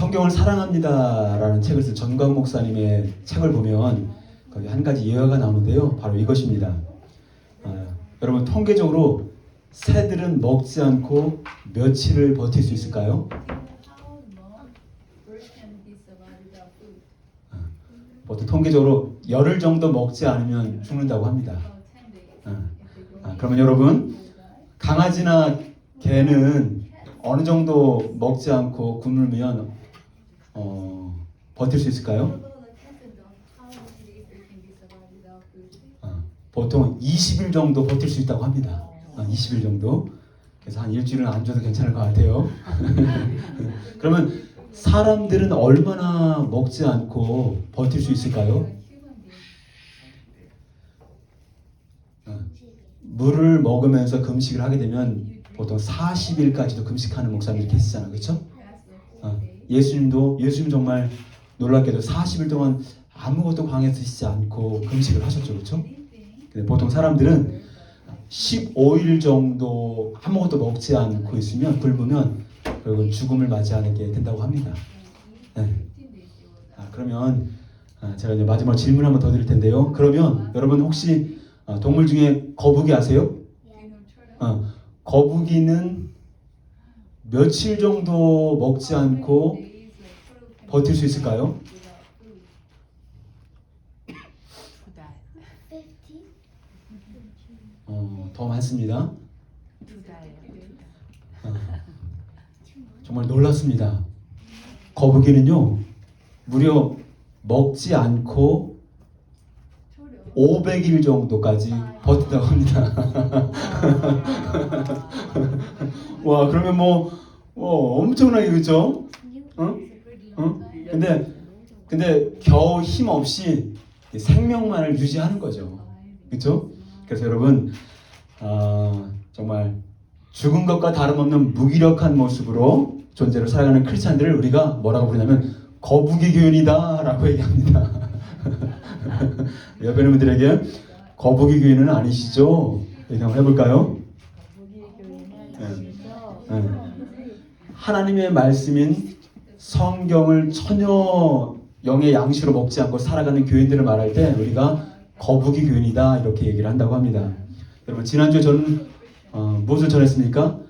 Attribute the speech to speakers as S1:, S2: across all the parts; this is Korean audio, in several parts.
S1: 성경을 사랑합니다라는 책을 쓴 전광 목사님의 책을 보면 거기 한 가지 예화가 나오는데요. 바로 이것입니다. 여러분 통계적으로 새들은 먹지 않고 며칠을 버틸 수 있을까요? 보통 통계적으로 열흘 정도 먹지 않으면 죽는다고 합니다. 그러면 여러분 강아지나 개는 어느 정도 먹지 않고 굶으면 버틸 수 있을까요? 보통 20일 정도 버틸 수 있다고 합니다. 20일 정도. 그래서 한 일주일은 안 줘도 괜찮을 것 같아요. 그러면 사람들은 얼마나 먹지 않고 버틸 수 있을까요? 물을 먹으면서 금식을 하게 되면 보통 40일까지도 금식하는 목사님들이 계시잖아요. 그렇죠? 예수님 정말 놀랍게도 40일 동안 아무것도 광에 드시지 않고 금식을 하셨죠. 그렇죠? 근데 보통 사람들은 15일 정도 아무것도 먹지 않고 있으면 굶으면 결국은 죽음을 맞이하게 된다고 합니다. 네. 그러면 제가 이제 마지막 질문 한번 더 드릴 텐데요. 그러면 여러분 혹시 동물 중에 거북이 아세요? 거북이는 며칠 정도 먹지 않고 버틸 수 있을까요? 더 많습니다. 정말 놀랐습니다. 거북이는요 무려 먹지 않고 500일 정도까지 버틴다고 합니다. 와, 그러면 엄청나게 그렇죠? 근데 겨우 힘 없이 생명만을 유지하는 거죠. 그렇죠? 그래서 여러분 정말 죽은 것과 다름없는 무기력한 모습으로 존재로 살아가는 크리스찬들을 우리가 뭐라고 부르냐면 거북이 교인이다 라고 얘기합니다. 옆에 있는 분들에게 거북이 교인은 아니시죠? 얘기 한번 해볼까요? 하나님의 말씀인 성경을 전혀 영의 양식으로 먹지 않고 살아가는 교인들을 말할 때 우리가 거북이 교인이다 이렇게 얘기를 한다고 합니다. 여러분 지난주에 저는 무엇을 전했습니까?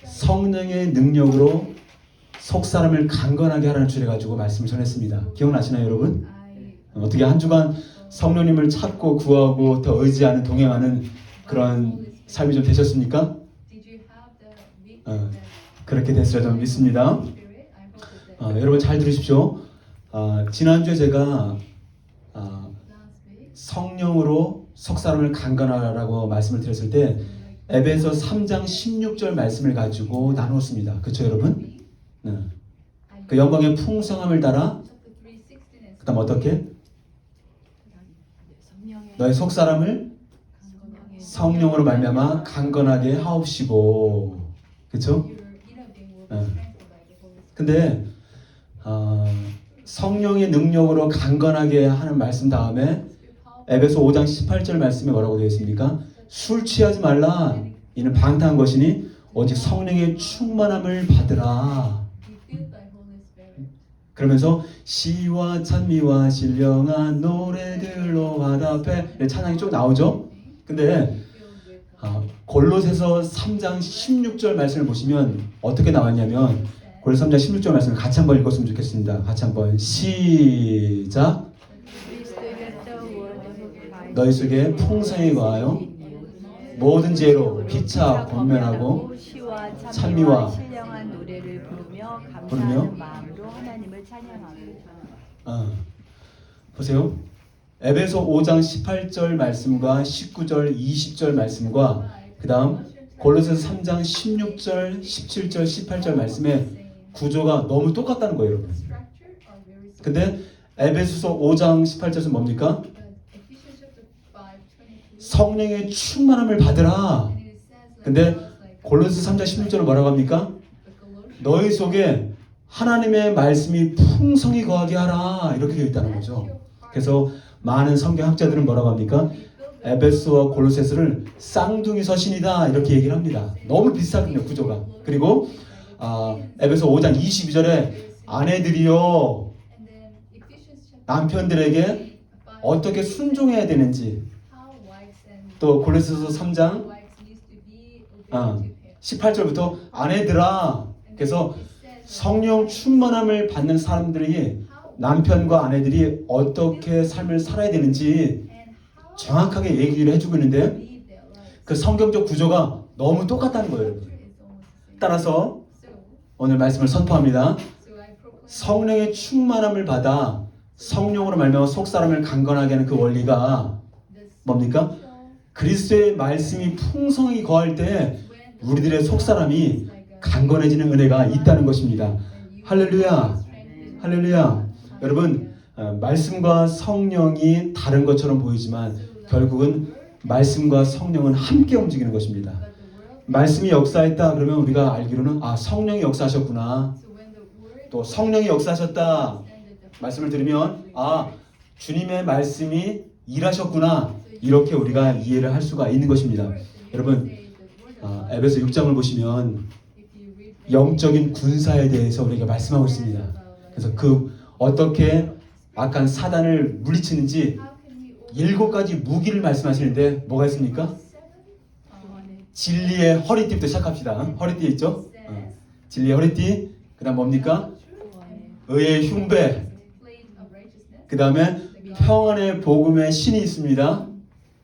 S1: 성령의 능력으로 속사람을 강건하게 하라는 주제 가지고 말씀을 전했습니다. 기억나시나요 여러분? 어떻게 한 주간 성령님을 찾고 구하고 더 의지하는 동행하는 그런 삶이 좀 되셨습니까? 그렇게 됐으라 저는 믿습니다. 여러분 잘 들으십시오. 지난주에 제가 성령으로 속사람을 강건하라고 말씀을 드렸을 때 에베소 3장 16절 말씀을 가지고 나누었습니다. 그렇죠 여러분? 그 영광의 풍성함을 따라 그 다음 어떻게? 너의 속사람을 성령으로 말미암아 강건하게 하옵시고 그렇죠? 근데 성령의 능력으로 강건하게 하는 말씀 다음에 에베소 5장 18절 말씀에 뭐라고 되어 있습니까? 술 취하지 말라 이는 방탕한 것이니 오직 성령의 충만함을 받으라. 그러면서 시와 찬미와 신령한 노래들로 화답해 찬양이 쭉 나오죠. 근데 골로새서 3장 16절 말씀을 보시면 어떻게 나왔냐면 골로새 3장 16절 말씀을 같이 한번 읽었으면 좋겠습니다. 같이 한번 시작. 너희 속에 풍성히 거하여 모든 지혜로 피차 권면하고 찬미와
S2: 신령한 노래를 부르며
S1: 부르며
S2: 감사하는 마음으로 하나님을 찬양하고.
S1: 보세요. 에베소 5장 18절 말씀과 19절 20절 말씀과 그 다음 골로새서 3장 16절 17절 18절 말씀의 구조가 너무 똑같다는 거예요 여러분. 근데 에베소서 5장 18절은 뭡니까? 성령의 충만함을 받으라. 근데 골로새 3장 16절은 뭐라고 합니까? 너희 속에 하나님의 말씀이 풍성히 거하게 하라 이렇게 되어 있다는 거죠. 그래서 많은 성경학자들은 뭐라고 합니까? 에베소와 골로새서를 쌍둥이 서신이다 이렇게 얘기를 합니다. 너무 비슷하거든요 구조가. 그리고 에베소 5장 22절에 아내들이요 남편들에게 어떻게 순종해야 되는지, 또 골로새서 3장 18절부터 아내들아, 그래서 성령 충만함을 받는 사람들이 남편과 아내들이 어떻게 삶을 살아야 되는지 정확하게 얘기를 해주고 있는데 그 성경적 구조가 너무 똑같다는 거예요, 여러분. 따라서 오늘 말씀을 선포합니다. 성령의 충만함을 받아 성령으로 말미암아 속사람을 강건하게 하는 그 원리가 뭡니까? 그리스도의 말씀이 풍성히 거할 때 우리들의 속사람이 강건해지는 은혜가 있다는 것입니다. 할렐루야, 할렐루야. 여러분, 말씀과 성령이 다른 것처럼 보이지만 결국은 말씀과 성령은 함께 움직이는 것입니다. 말씀이 역사했다 그러면 우리가 알기로는 성령이 역사하셨구나, 또 성령이 역사하셨다 말씀을 들으면 주님의 말씀이 일하셨구나, 이렇게 우리가 이해를 할 수가 있는 것입니다. 여러분, 에베소 6장을 보시면 영적인 군사에 대해서 우리가 말씀하고 있습니다. 그래서 어떻게 악한 사단을 물리치는지 7가지 무기를 말씀하시는데 뭐가 있습니까? 진리의 허리띠부터 시작합시다. 허리띠 있죠? 진리의 허리띠. 그 다음 뭡니까? 의의 흉배. 그 다음에 평안의 복음의 신이 있습니다.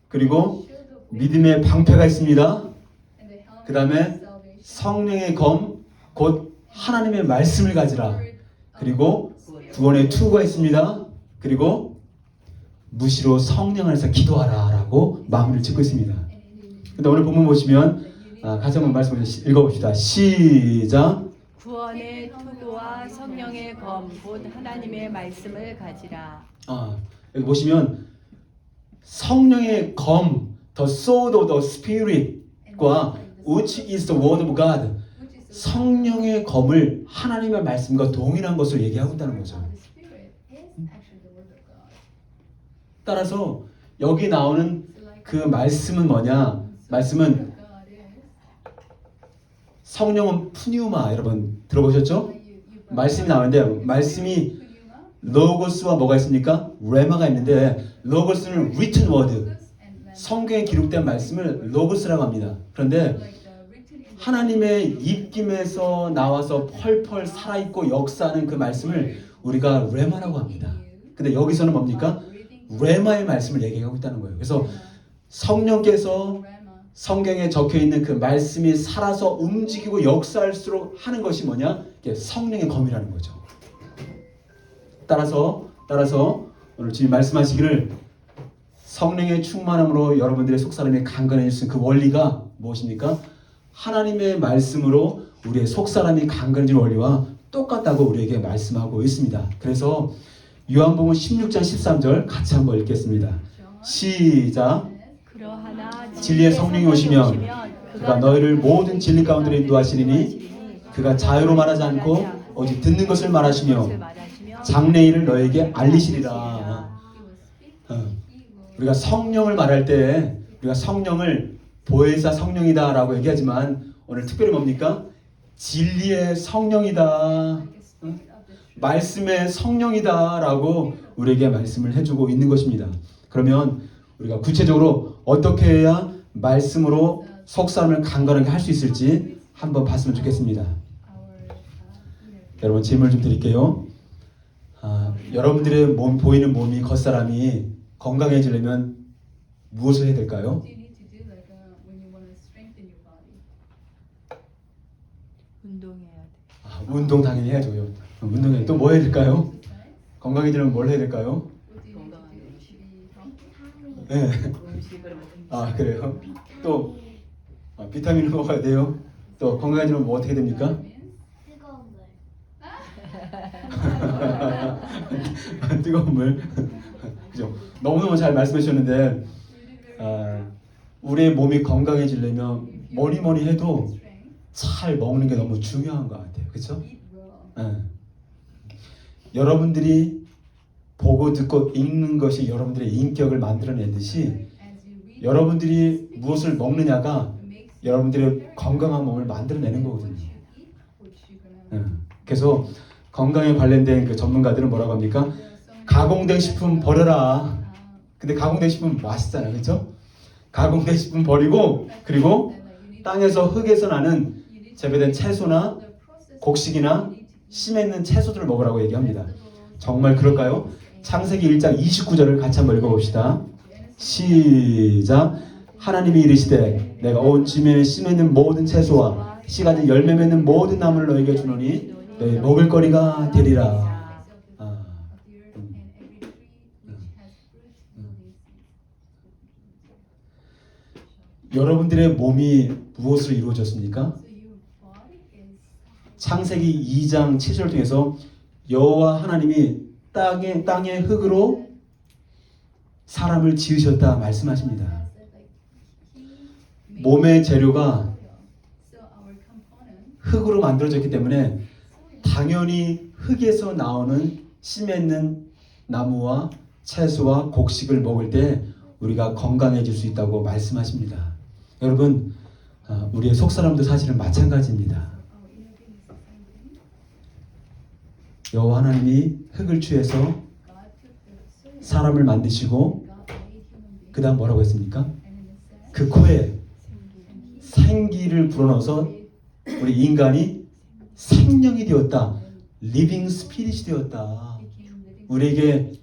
S1: 그리고 믿음의 방패가 있습니다. 그 다음에 성령의 검, 곧 하나님의 말씀을 가지라. 그리고 구원의 투구가 있습니다. 그리고 무시로 성령 안에서 기도하라 라고 마무리를 짓고 있습니다. 근데 오늘 본문 보시면 같이 한번 말씀 읽어봅시다. 시작.
S2: 구원의 투구와 성령의 검, 곧 하나님의 말씀을 가지라.
S1: 여기 보시면 성령의 검, the sword of the spirit과 which is the word of God, 성령의 검을 하나님의 말씀과 동일한 것을 얘기하고 있다는 거죠. 따라서 여기 나오는 그 말씀은 뭐냐? 말씀은 성령은 푸뉴마, 여러분 들어보셨죠? 말씀이 나오는데 말씀이 로고스와 뭐가 있습니까? 레마가 있는데 로고스는 written word, 성경에 기록된 말씀을 로고스라고 합니다. 그런데 하나님의 입김에서 나와서 펄펄 살아있고 역사하는 그 말씀을 우리가 레마라고 합니다. 근데 여기서는 뭡니까? 레마의 말씀을 얘기하고 있다는 거예요. 그래서 성령께서 성경에 적혀있는 그 말씀이 살아서 움직이고 역사할수록 하는 것이 뭐냐? 이게 성령의 검이라는 거죠. 따라서 오늘 주님 말씀하시기를 성령의 충만함으로 여러분들의 속사람이 강건해질 수 있는 그 원리가 무엇입니까? 하나님의 말씀으로 우리의 속사람이 강건해지는 원리와 똑같다고 우리에게 말씀하고 있습니다. 그래서 요한복음 16장 13절 같이 한번 읽겠습니다. 시작.
S2: 그러하나
S1: 진리의 성령이 오시면 그가 너희를 모든 진리 가운데로 인도하시리니 그가 자유로 말하지 않고 오직 듣는 것을 말하시며 장래일을 너에게 알리시리라. 우리가 성령을 말할 때 우리가 성령을 보혜사 성령이다 라고 얘기하지만 오늘 특별히 뭡니까? 진리의 성령이다, 말씀의 성령이다 라고 우리에게 말씀을 해주고 있는 것입니다. 그러면 우리가 구체적으로 어떻게 해야 말씀으로 속사람을 강건하게 할 수 있을지 한번 봤으면 좋겠습니다. 여러분 질문 좀 드릴게요. 여러분들의 보이는 몸이 겉사람이 건강해지려면 무엇을 해야 될까요?
S2: 운동해야 돼.
S1: 운동 당연히 해야죠. 운동해. 또 뭐 해야 될까요? 건강해지려면 뭘 해야 될까요?
S2: 건강한 음식.
S1: 네.
S2: 음식을
S1: 그래요? 또 비타민을 먹어야 돼요. 또 건강해지려면 뭐 어떻게 됩니까? 뜨거운 물. 그죠? 너무너무 잘 말씀해 주셨는데 우리의 몸이 건강해지려면 뭐니 해도 잘 먹는 게 너무 중요한 것 같아요. 그렇죠? 여러분들이 보고 듣고 읽는 것이 여러분들의 인격을 만들어내듯이 여러분들이 무엇을 먹느냐가 여러분들의 건강한 몸을 만들어내는 거거든요. 그래서 건강에 관련된 그 전문가들은 뭐라고 합니까? 가공된 식품 버려라. 근데 가공된 식품 맛있잖아요, 그렇죠? 가공된 식품 버리고 그리고 땅에서 흙에서 나는 재배된 채소나 곡식이나 심에 있는 채소들을 먹으라고 얘기합니다. 정말 그럴까요? 창세기 1장 29절을 같이 한번 읽어봅시다. 시작. 하나님이 이르시되 내가 온 지면에 심에 있는 모든 채소와 씨 가진 열매 맺는 모든 나무를 너에게 주노니 너희 먹을 거리가 되리라. 여러분들의 몸이 무엇으로 이루어졌습니까? 창세기 2장 7절 통해서 여호와 하나님이 땅의 흙으로 사람을 지으셨다 말씀하십니다. 몸의 재료가 흙으로 만들어졌기 때문에 당연히 흙에서 나오는 씨 맺는 나무와 채소와 곡식을 먹을 때 우리가 건강해질 수 있다고 말씀하십니다. 여러분, 우리의 속사람도 사실은 마찬가지입니다. 여호와 하나님이 흙을 취해서 사람을 만드시고 그 다음 뭐라고 했습니까? 그 코에 생기를 불어넣어서 우리 인간이 생명이 되었다. 리빙 스피릿이 되었다. 우리에게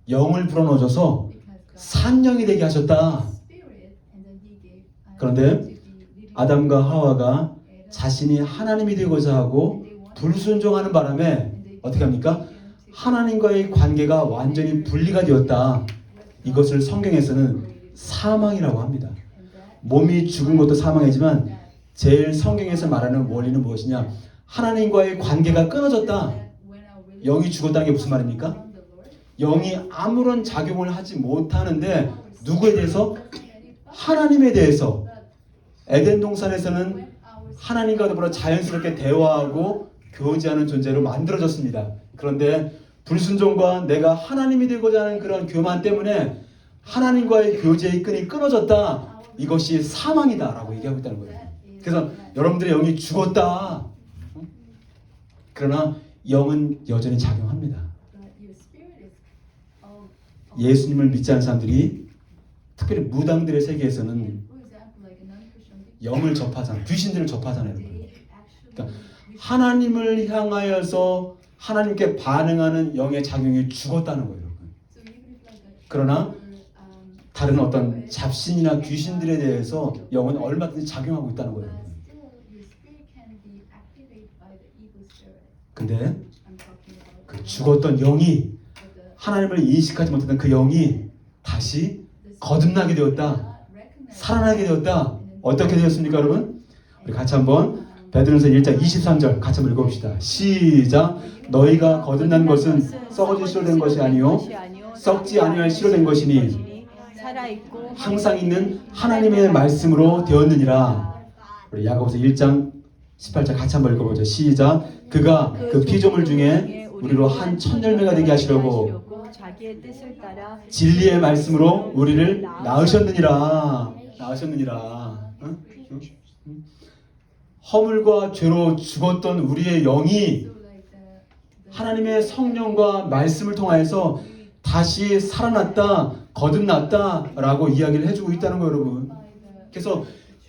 S1: 영을 불어넣어줘서 산영이 되게 하셨다. 그런데 아담과 하와가 자신이 하나님이 되고자 하고 불순종하는 바람에 어떻게 합니까? 하나님과의 관계가 완전히 분리가 되었다. 이것을 성경에서는 사망이라고 합니다. 몸이 죽은 것도 사망이지만 제일 성경에서 말하는 원리는 무엇이냐? 하나님과의 관계가 끊어졌다. 영이 죽었다는 게 무슨 말입니까? 영이 아무런 작용을 하지 못하는데 누구에 대해서? 하나님에 대해서. 에덴 동산에서는 하나님과 더불어 자연스럽게 대화하고 교제하는 존재로 만들어졌습니다. 그런데 불순종과 내가 하나님이 되고자 하는 그런 교만 때문에 하나님과의 교제의 끈이 끊어졌다. 이것이 사망이다 라고 얘기하고 있다는 거예요. 그래서 여러분들의 영이 죽었다. 그러나 영은 여전히 작용합니다. 예수님을 믿지 않는 사람들이 특별히 무당들의 세계에서는 영을 접하잖아요. 귀신들을 접하잖아요. 그러니까 하나님을 향하여서 하나님께 반응하는 영의 작용이 죽었다는 거예요. 그러나 다른 어떤 잡신이나 귀신들에 대해서 영은 얼마든지 작용하고 있다는 거예요. 근데 그 죽었던 영이 하나님을 인식하지 못했던 그 영이 다시 거듭나게 되었다. 살아나게 되었다. 어떻게 되었습니까, 여러분? 우리 같이 한번 베드로전서 1장 23절 같이 한번 읽어봅시다. 시작. 너희가 거듭난 것은 썩어질 씨로 된 것이 아니요 썩지 아니할 씨로 된 것이니
S2: 살아있고
S1: 항상 있는 하나님의 말씀으로 되었느니라. 우리 야고보서 1장 18절 같이 한번 읽어보죠. 시작. 그가 그 피조물 중에 우리로 한 천열매가 되게 하시려고
S2: 자기의 뜻을 따라
S1: 진리의 말씀으로 우리를 낳으셨느니라. 낳으셨느니라. 응? 응? 허물과 죄로 죽었던 우리의 영이 하나님의 성령과 말씀을 통하여서 다시 살아났다, 거듭났다 라고 이야기를 해주고 있다는 거예요, 여러분. 그래서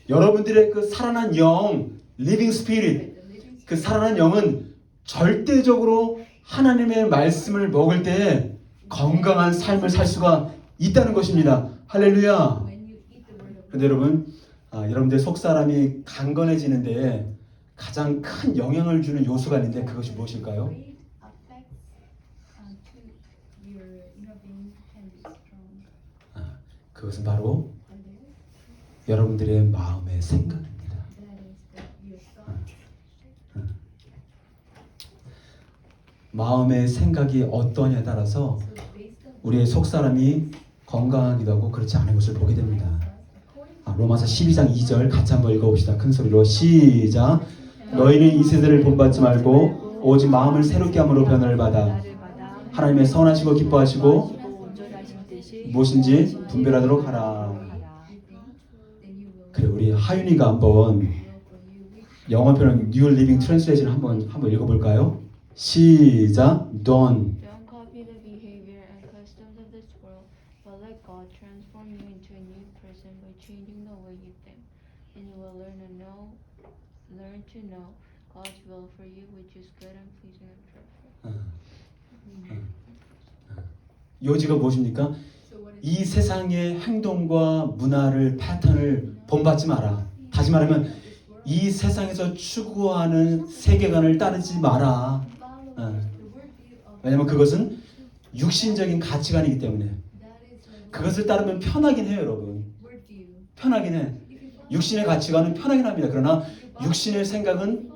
S1: 여러분들의 그 살아난 영, 리빙 스피릿, 그 살아난 영은 절대적으로 하나님의 말씀을 먹을 때 건강한 삶을 살 수가 있다는 것입니다. 할렐루야. 근데 여러분, 여러분들 속사람이 강건해지는데 가장 큰 영향을 주는 요소가 있는데 그것이 무엇일까요? 그것은 바로 여러분들의 마음의 생각입니다. 마음의 생각이 어떠냐에 따라서 우리의 속사람이 건강하기도 하고 그렇지 않은 것을 보게 됩니다. 로마서 12장 2절 같이 한번 읽어봅시다. 큰 소리로 시작. 너희는 이 세대를 본받지 말고 오직 마음을 새롭게 함으로 변화를 받아 하나님의 선하시고 기뻐하시고 무엇인지 분별하도록 하라. 그래, 우리 하윤이가 한번 영어 표현 뉴 리빙 트랜슬레이션을 한번 읽어볼까요? 시작. Don't.
S3: Don't copy the behavior and customs of this world, but let God transform you into a new person by changing the way you think. And you will learn to know God's will for you, which is good and pleasing and perfect.
S1: 요지가 무엇입니까? 이 세상의 행동과 문화를 패턴을 본받지 마라. 다시 말하면 이 세상에서 추구하는 세계관을 따르지 마라. 왜냐면 그것은 육신적인 가치관이기 때문에 그것을 따르면 편하긴 해요, 여러분. 편하긴 해. 육신의 가치관은 편하긴 합니다. 그러나 육신의 생각은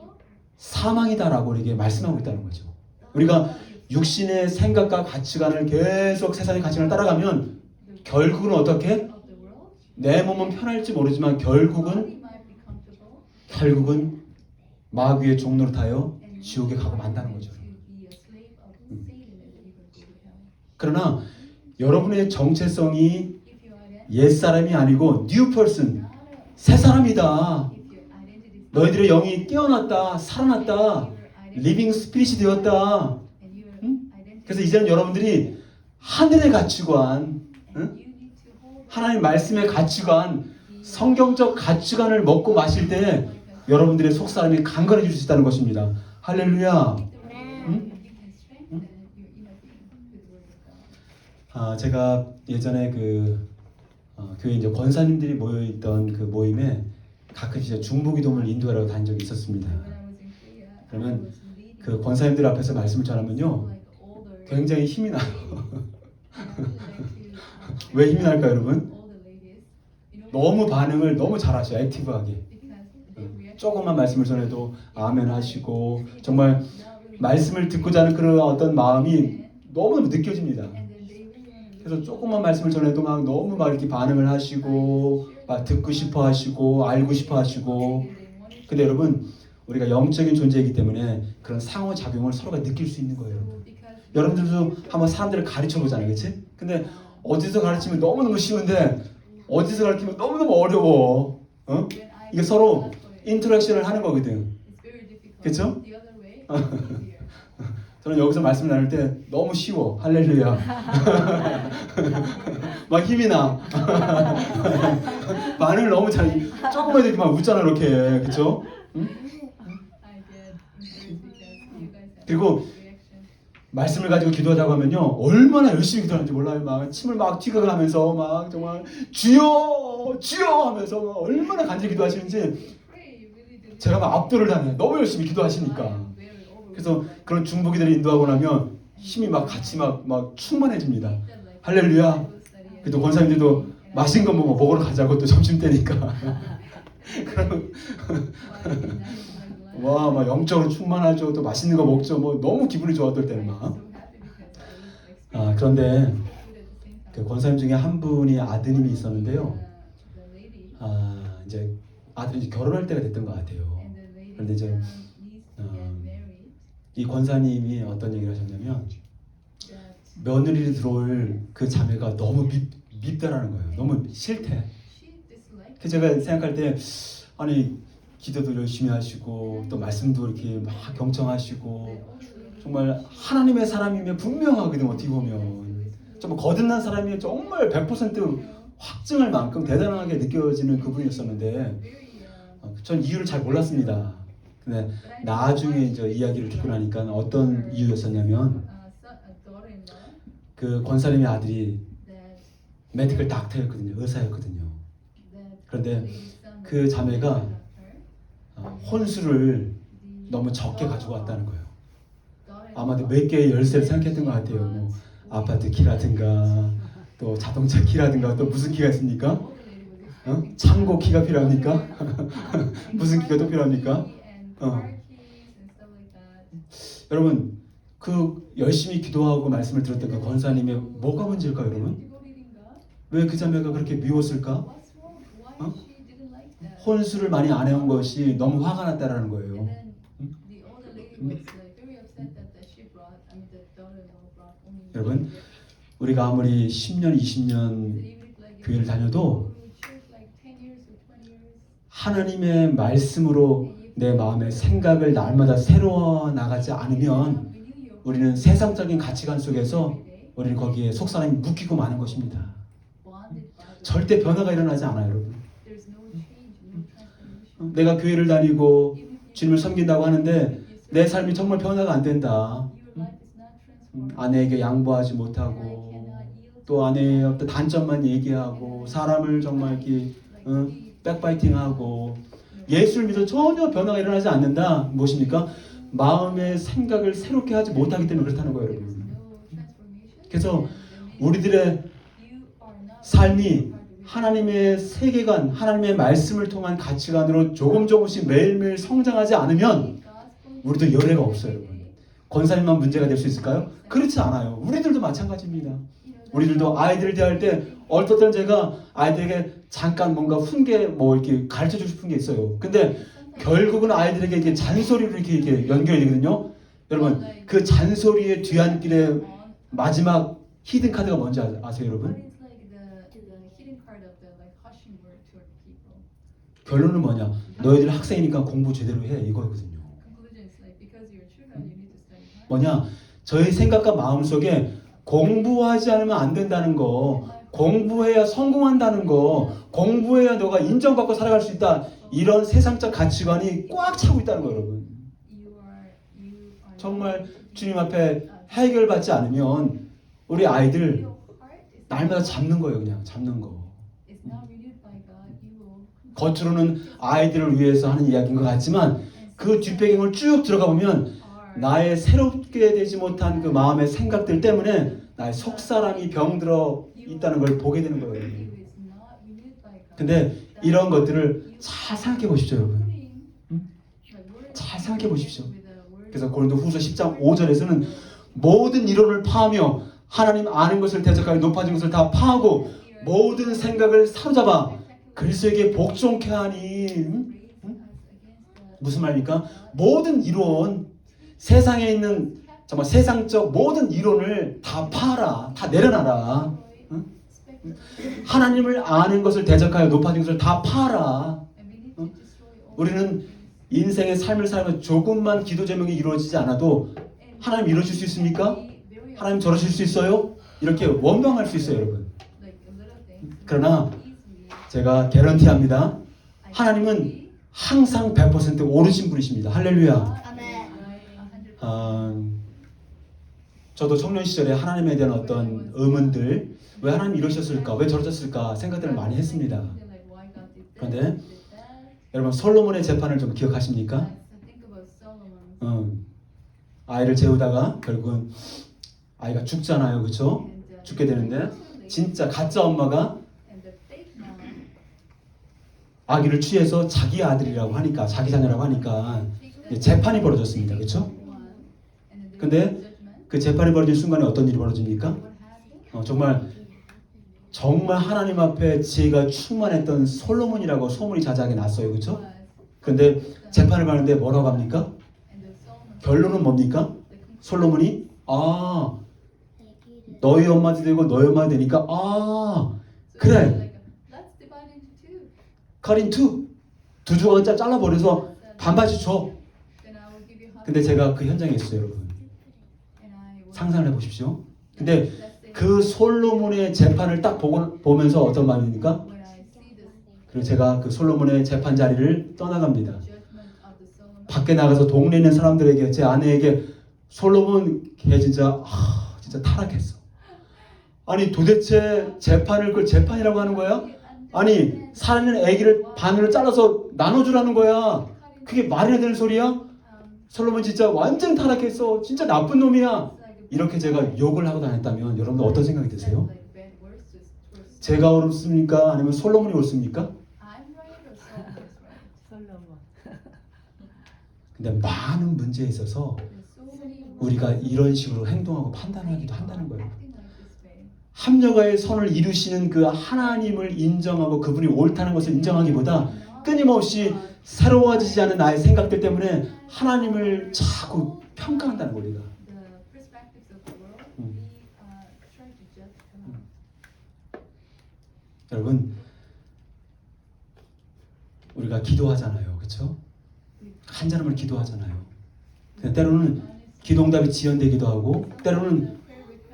S1: 사망이다라고 우리에게 말씀하고 있다는 거죠. 우리가 육신의 생각과 가치관을 계속 세상의 가치관을 따라가면 결국은 어떻게? 내 몸은 편할지 모르지만 결국은 마귀의 종로를 타여 지옥에 가고 만다는 거죠. 그러나 여러분의 정체성이 옛사람이 아니고 new person, 새 사람이다. 너희들의 영이 깨어났다, 살아났다, 리빙 스피릿이 되었다. 그래서 이제는 여러분들이 하늘의 가치관, 하나님 말씀의 가치관, 성경적 가치관을 먹고 마실 때 여러분들의 속사람이 강건해질 수 있다는 것입니다. 할렐루야. 제가 예전에 교회 이제 권사님들이 모여 있던 그 모임에 가끔 이제 중보기도문을 인도하러 다닌 적이 있었습니다. 그러면 그 권사님들 앞에서 말씀을 전하면요, 굉장히 힘이 나요. 왜 힘이 날까요, 여러분? 너무 반응을 너무 잘하셔, 액티브하게. 조금만 말씀을 전해도 아멘 하시고 정말 말씀을 듣고자 하는 그런 어떤 마음이 너무 느껴집니다. 그래서 조금만 말씀을 전해도 막 너무 막 이렇게 반응을 하시고 막 듣고 싶어 하시고 알고 싶어 하시고. 근데 여러분, 우리가 영적인 존재이기 때문에 그런 상호작용을 서로가 느낄 수 있는 거예요. 여러분들도 한번 사람들을 가르쳐 보잖아요, 그렇지? 근데 어디서 가르치면 너무너무 쉬운데 어디서 가르치면 너무너무 어려워. 이게 서로 인터랙션을 하는 거거든. 그렇죠? 저는 여기서 말씀 나눌 때 너무 쉬워. 할렐루야. 막 힘이 나. 반응을 너무 잘, 조금만 이렇게 막 웃잖아, 이렇게. 그렇죠? 그리고 말씀을 가지고 기도하자고 하면요, 얼마나 열심히 기도하는지 몰라요. 막 침을 막 튀겨가면서 막 정말 주여 주여 하면서 얼마나 간절히 기도하시는지 제가 막 압도를 당해요. 너무 열심히 기도하시니까. 그래서 그런 중보기들을 인도하고 나면 힘이 막 같이 막 충만해집니다. 할렐루야. 그래도 권사님들도 맛있는 거 먹으러 가자고, 또 점심 때니까. 그럼 와, 막 영적으로 충만하죠. 또 맛있는 거 먹죠. 뭐 너무 기분이 좋았을 때는 막. 그런데 그 권사님 중에 한 분이 아드님이 있었는데요. 이제 아들이 이제 결혼할 때가 됐던 것 같아요. 그런데 이제 이 권사님이 어떤 얘기를 하셨냐면 며느리로 들어올 그 자매가 너무 밉다라는 거예요. 너무 싫대. 그래서 제가 생각할 때 아니, 기도도 열심히 하시고 또 말씀도 이렇게 막 경청하시고 정말 하나님의 사람이면 분명하거든. 어떻게 보면 정말 거듭난 사람이 정말 100% 확증할 만큼 대단하게 느껴지는 그분이었었는데 전 이유를 잘 몰랐습니다. 근데 나중에 이제 이야기를 듣고 나니까 어떤 이유였었냐면 그 권사님의 아들이 메디컬 닥터였거든요. 의사였거든요. 그런데 그 자매가 혼수를 너무 적게 가지고 왔다는 거예요. 아마도 몇 개의 열쇠를 생각했던 것 같아요. 뭐 아파트 키라든가 또 자동차 키라든가 또 무슨 키가 있습니까? 창고 키가 필요합니까? 무슨 키가 또 필요합니까? 여러분, 그 열심히 기도하고 말씀을 들었던 그 권사님의 뭐가 문제일까요, 여러분? 왜 그 자매가 그렇게 미웠을까? 혼수를 많이 안 해온 것이 너무 화가 났다라는 거예요. 여러분, 우리가 아무리 10년, 20년 교회를 다녀도 하나님의 말씀으로 내 마음의 생각을 날마다 새로워 나가지 않으면 우리는 세상적인 가치관 속에서 우리는 거기에 속사람이 묶이고 마는 것입니다. 절대 변화가 일어나지 않아요, 여러분. 내가 교회를 다니고 주님을 섬긴다고 하는데 내 삶이 정말 변화가 안 된다. 아내에게 양보하지 못하고 또 아내의 어떤 단점만 얘기하고 사람을 정말 이렇게 백바이팅하고 예수를 믿어 전혀 변화가 일어나지 않는다. 무엇입니까? 마음의 생각을 새롭게 하지 못하기 때문에 그렇다는 거예요, 여러분. 그래서 우리들의 삶이 하나님의 세계관, 하나님의 말씀을 통한 가치관으로 조금씩 매일매일 성장하지 않으면 우리도 열애가 없어요, 여러분. 권사님만 문제가 될 수 있을까요? 그렇지 않아요. 우리들도 마찬가지입니다. 우리들도 아이들을 대할 때 어떨 때는 제가 아이들에게 잠깐 뭔가 훈계 뭐 이렇게 가르쳐 주고 싶은 게 있어요. 근데 결국은 아이들에게 이렇게 잔소리로 이렇게 연결이 되거든요. 여러분, 그 잔소리의 뒤안길에 마지막 히든 카드가 뭔지 아세요, 여러분? 결론은 뭐냐? 너희들 학생이니까 공부 제대로 해, 이거거든요. 뭐냐? 저희 생각과 마음 속에 공부하지 않으면 안 된다는 거, 공부해야 성공한다는 거, 공부해야 너가 인정받고 살아갈 수 있다, 이런 세상적 가치관이 꽉 차고 있다는 거예요, 여러분. 정말 주님 앞에 해결받지 않으면 우리 아이들 날마다 잡는 거예요, 그냥 잡는 거. 겉으로는 아이들을 위해서 하는 이야기인 것 같지만 그 뒷배경을 쭉 들어가 보면 나의 새롭게 되지 못한 그 마음의 생각들 때문에 나의 속사람이 병들어 있다는 걸 보게 되는 거예요. 근데 이런 것들을 잘 생각해 보십시오, 여러분. 잘 생각해 보십시오. 그래서 고린도후서 10장 5절에서는 모든 이론을 파하며 하나님 아는 것을 대적하여 높아진 것을 다 파하고 모든 생각을 사로잡아 그리스도에게 복종케 하니, 무슨 말입니까? 모든 이론, 세상에 있는 정말 세상적 모든 이론을 다 파라, 다 내려놔라. 하나님을 아는 것을 대적하여 높아진 것을 다 파라. 우리는 인생의 삶을 살면 조금만 기도 제목이 이루어지지 않아도 하나님 이루어질 수 있습니까? 하나님 저러실 수 있어요? 이렇게 원망할 수 있어요, 여러분. 그러나 제가 개런티합니다. 하나님은 항상 100% 오르신 분이십니다. 할렐루야. 저도 청년 시절에 하나님에 대한 어떤 의문들, 왜 하나님 이러셨을까, 왜 저러셨을까 생각들을 많이 했습니다. 그런데 여러분, 솔로몬의 재판을 좀 기억하십니까? 아이를 재우다가 결국은 아이가 죽잖아요, 그렇죠? 죽게 되는데 진짜 가짜 엄마가 아기를 취해서 자기 아들이라고 하니까, 자기 자녀라고 하니까 재판이 벌어졌습니다, 그렇죠? 근데 그 재판이 벌어진 순간에 어떤 일이 벌어집니까? 정말 하나님 앞에 지혜가 충만했던 솔로몬이라고 소문이 자자하게 났어요, 그렇죠? 근데 재판을 받는데 뭐라고 합니까? 결론은 뭡니까? 솔로몬이 너희 엄마도 되고 너희 엄마도 되니까 그래, cut in two, 두 조각 잘라버려서 반반씩 줘. 근데 제가 그 현장에 있어요, 여러분. 상상을 해보십시오. 근데 그 솔로몬의 재판을 딱 보면서 어떤 마음입니까? 그리고 제가 그 솔로몬의 재판 자리를 떠나갑니다. 밖에 나가서 동네에 있는 사람들에게, 제 아내에게, 솔로몬 걔 진짜 타락했어. 아니 도대체 재판을 그걸 재판이라고 하는 거야? 아니 살아있는 아기를 반으로 잘라서 나눠주라는 거야. 그게 말이 되는 소리야? 솔로몬 진짜 완전 타락했어. 진짜 나쁜 놈이야. 이렇게 제가 욕을 하고 다녔다면 여러분들 어떤 생각이 드세요? 제가 옳습니까? 아니면 솔로몬이 옳습니까? 근데 많은 문제에 있어서 우리가 이런 식으로 행동하고 판단하기도 한다는 거예요. 합력의 선을 이루시는 그 하나님을 인정하고 그분이 옳다는 것을 인정하기보다 끊임없이 새로워지지 않은 나의 생각들 때문에 하나님을 자꾸 평가한다는 거예요, 우리가. 여러분, 우리가 기도하잖아요, 그렇죠? 한자름을 기도하잖아요. 근데 때로는 기도응답이 지연되기도 하고 때로는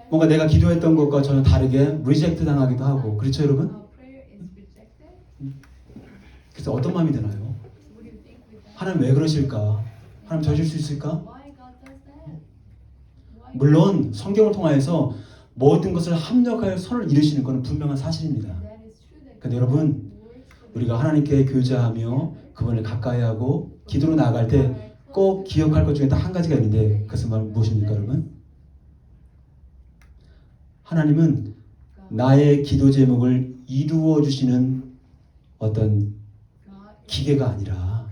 S1: 뭔가 내가 기도했던 것과 전혀 다르게 리젝트 당하기도 하고 그렇죠 여러분? 그래서 어떤 마음이 드나요? 하나님 왜 그러실까? 하나님 저러실 수 있을까? 물론 성경을 통하여서 모든 것을 합력하여 선을 이루시는 것은 분명한 사실입니다. 근데 여러분 우리가 하나님께 교제하며 그분을 가까이하고 기도로 나아갈 때 꼭 기억할 것 중에 딱 한 가지가 있는데 그것은 무엇입니까 여러분? 하나님은 나의 기도 제목을 이루어 주시는 어떤 기계가 아니라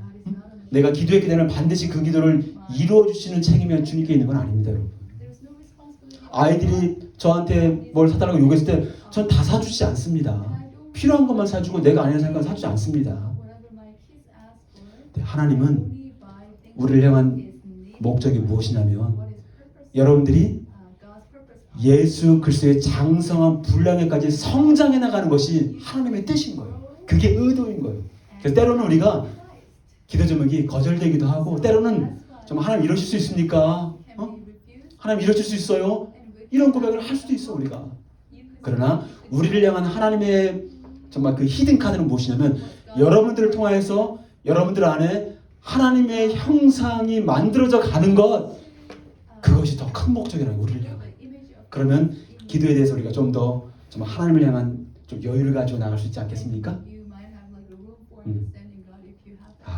S1: 내가 기도했기 때문에 반드시 그 기도를 이루어 주시는 책임이 주님께 있는 건 아닙니다 여러분. 아이들이 저한테 뭘 사달라고 요구했을 때 전 다 사주지 않습니다. 필요한 것만 사주고 내가 아니라 생각은 사주지 않습니다. 하나님은 우리를 향한 목적이 무엇이냐면 여러분들이 예수 그리스도의 장성한 분량에까지 성장해 나가는 것이 하나님의 뜻인 거예요. 그게 의도인 거예요. 그래서 때로는 우리가 기도 제목이 거절되기도 하고 때로는 정말 하나님 이러실 수 있습니까? 하나님 이러실 수 있어요? 이런 고백을 할 수도 있어 우리가. 그러나 우리를 향한 하나님의 정말 그 히든 카드는 무엇이냐면 여러분들을 통하여서 여러분들 안에 하나님의 형상이 만들어져 가는 것 그것이 더 큰 목적이라는 우리를 향한. 그러면 기도에 대해서 우리가 좀 더 정말 하나님을 향한 좀 여유를 가지고 나갈 수 있지 않겠습니까?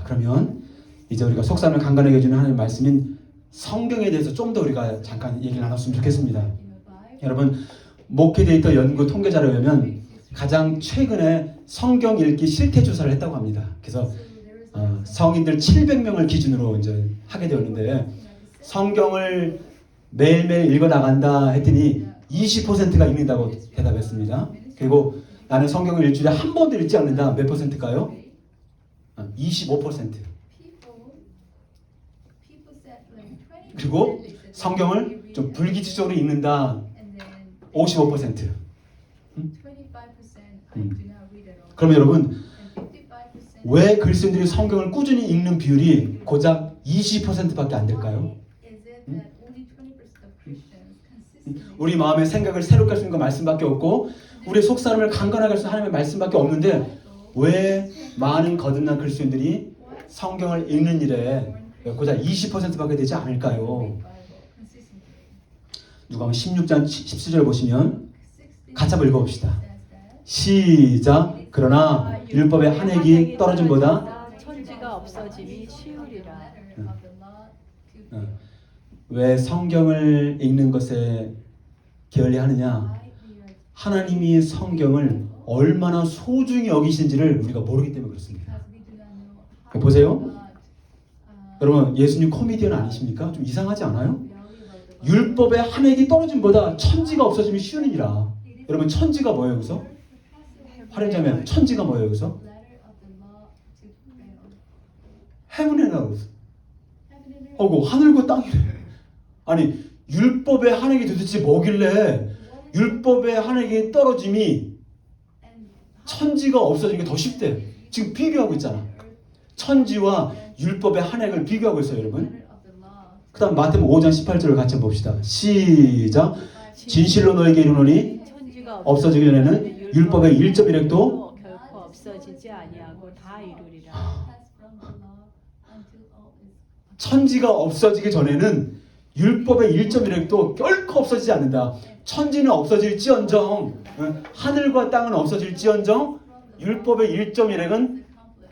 S1: 그러면 이제 우리가 속삭임을 강건하게 해주는 하나님의 말씀인 성경에 대해서 좀 더 우리가 잠깐 얘기를 나눴으면 좋겠습니다. 여러분 목회 데이터 연구 통계 자료에 의하면 가장 최근에 성경 읽기 실태 조사를 했다고 합니다. 그래서 성인들 700명을 기준으로 이제 하게 되었는데 성경을 매일매일 읽어 나간다 했더니 20%가 읽는다고 대답했습니다. 그리고 나는 성경을 일주일에 한 번도 읽지 않는다. 몇 퍼센트일까요? 25%. 그리고 성경을 좀 불규칙적으로 읽는다. 55%. 그러면 여러분 왜 그리스도인들이 성경을 꾸준히 읽는 비율이 고작 20%밖에 안 될까요? 우리 마음의 생각을 새롭게 할 수 있는 건 말씀밖에 없고 우리의 속사람을 강건하게 할 수 있는 하나님의 말씀밖에 없는데 왜 많은 거듭난 그리스도인들이 성경을 읽는 일에 고작 20%밖에 되지 않을까요? 누가복음 16장 17절 보시면 같이 한번 읽어봅시다. 시작. 그러나 율법의 한 획이 떨어짐보다
S2: 천지가 없어짐이 쉬우리라.
S1: 왜 성경을 읽는 것에 게을리하느냐? 하나님이 성경을 얼마나 소중히 여기시는지를 우리가 모르기 때문에 그렇습니다. 보세요. 여러분 예수님 코미디언 아니십니까? 좀 이상하지 않아요? 율법의 한 획이 떨어짐보다 천지가 없어짐이 쉬우니라. 여러분 천지가 뭐예요 여기서? 활용자면 천지가 뭐예요 여기서? Heaven and earth. 하고 하늘과 땅이래. 아니 율법의 한 획이 도대체 뭐길래 율법의 한 획이 떨어짐이 천지가 없어지는 게 더 쉽대. 지금 비교하고 있잖아. 천지와 율법의 한 획을 비교하고 있어요 여러분. 그 다음 마태복음 5장 18절을 같이 봅시다. 시작. 진실로 너에게 이르노니 없어지기 전에는 율법의 1.1획도
S2: 결코 없어지지 아니하고 다 이루리라.
S1: 천지가 없어지기 전에는 율법의 1.1획도 결코 없어지지 않는다. 천지는 없어질지언정 하늘과 땅은 없어질지언정 율법의 1.1획은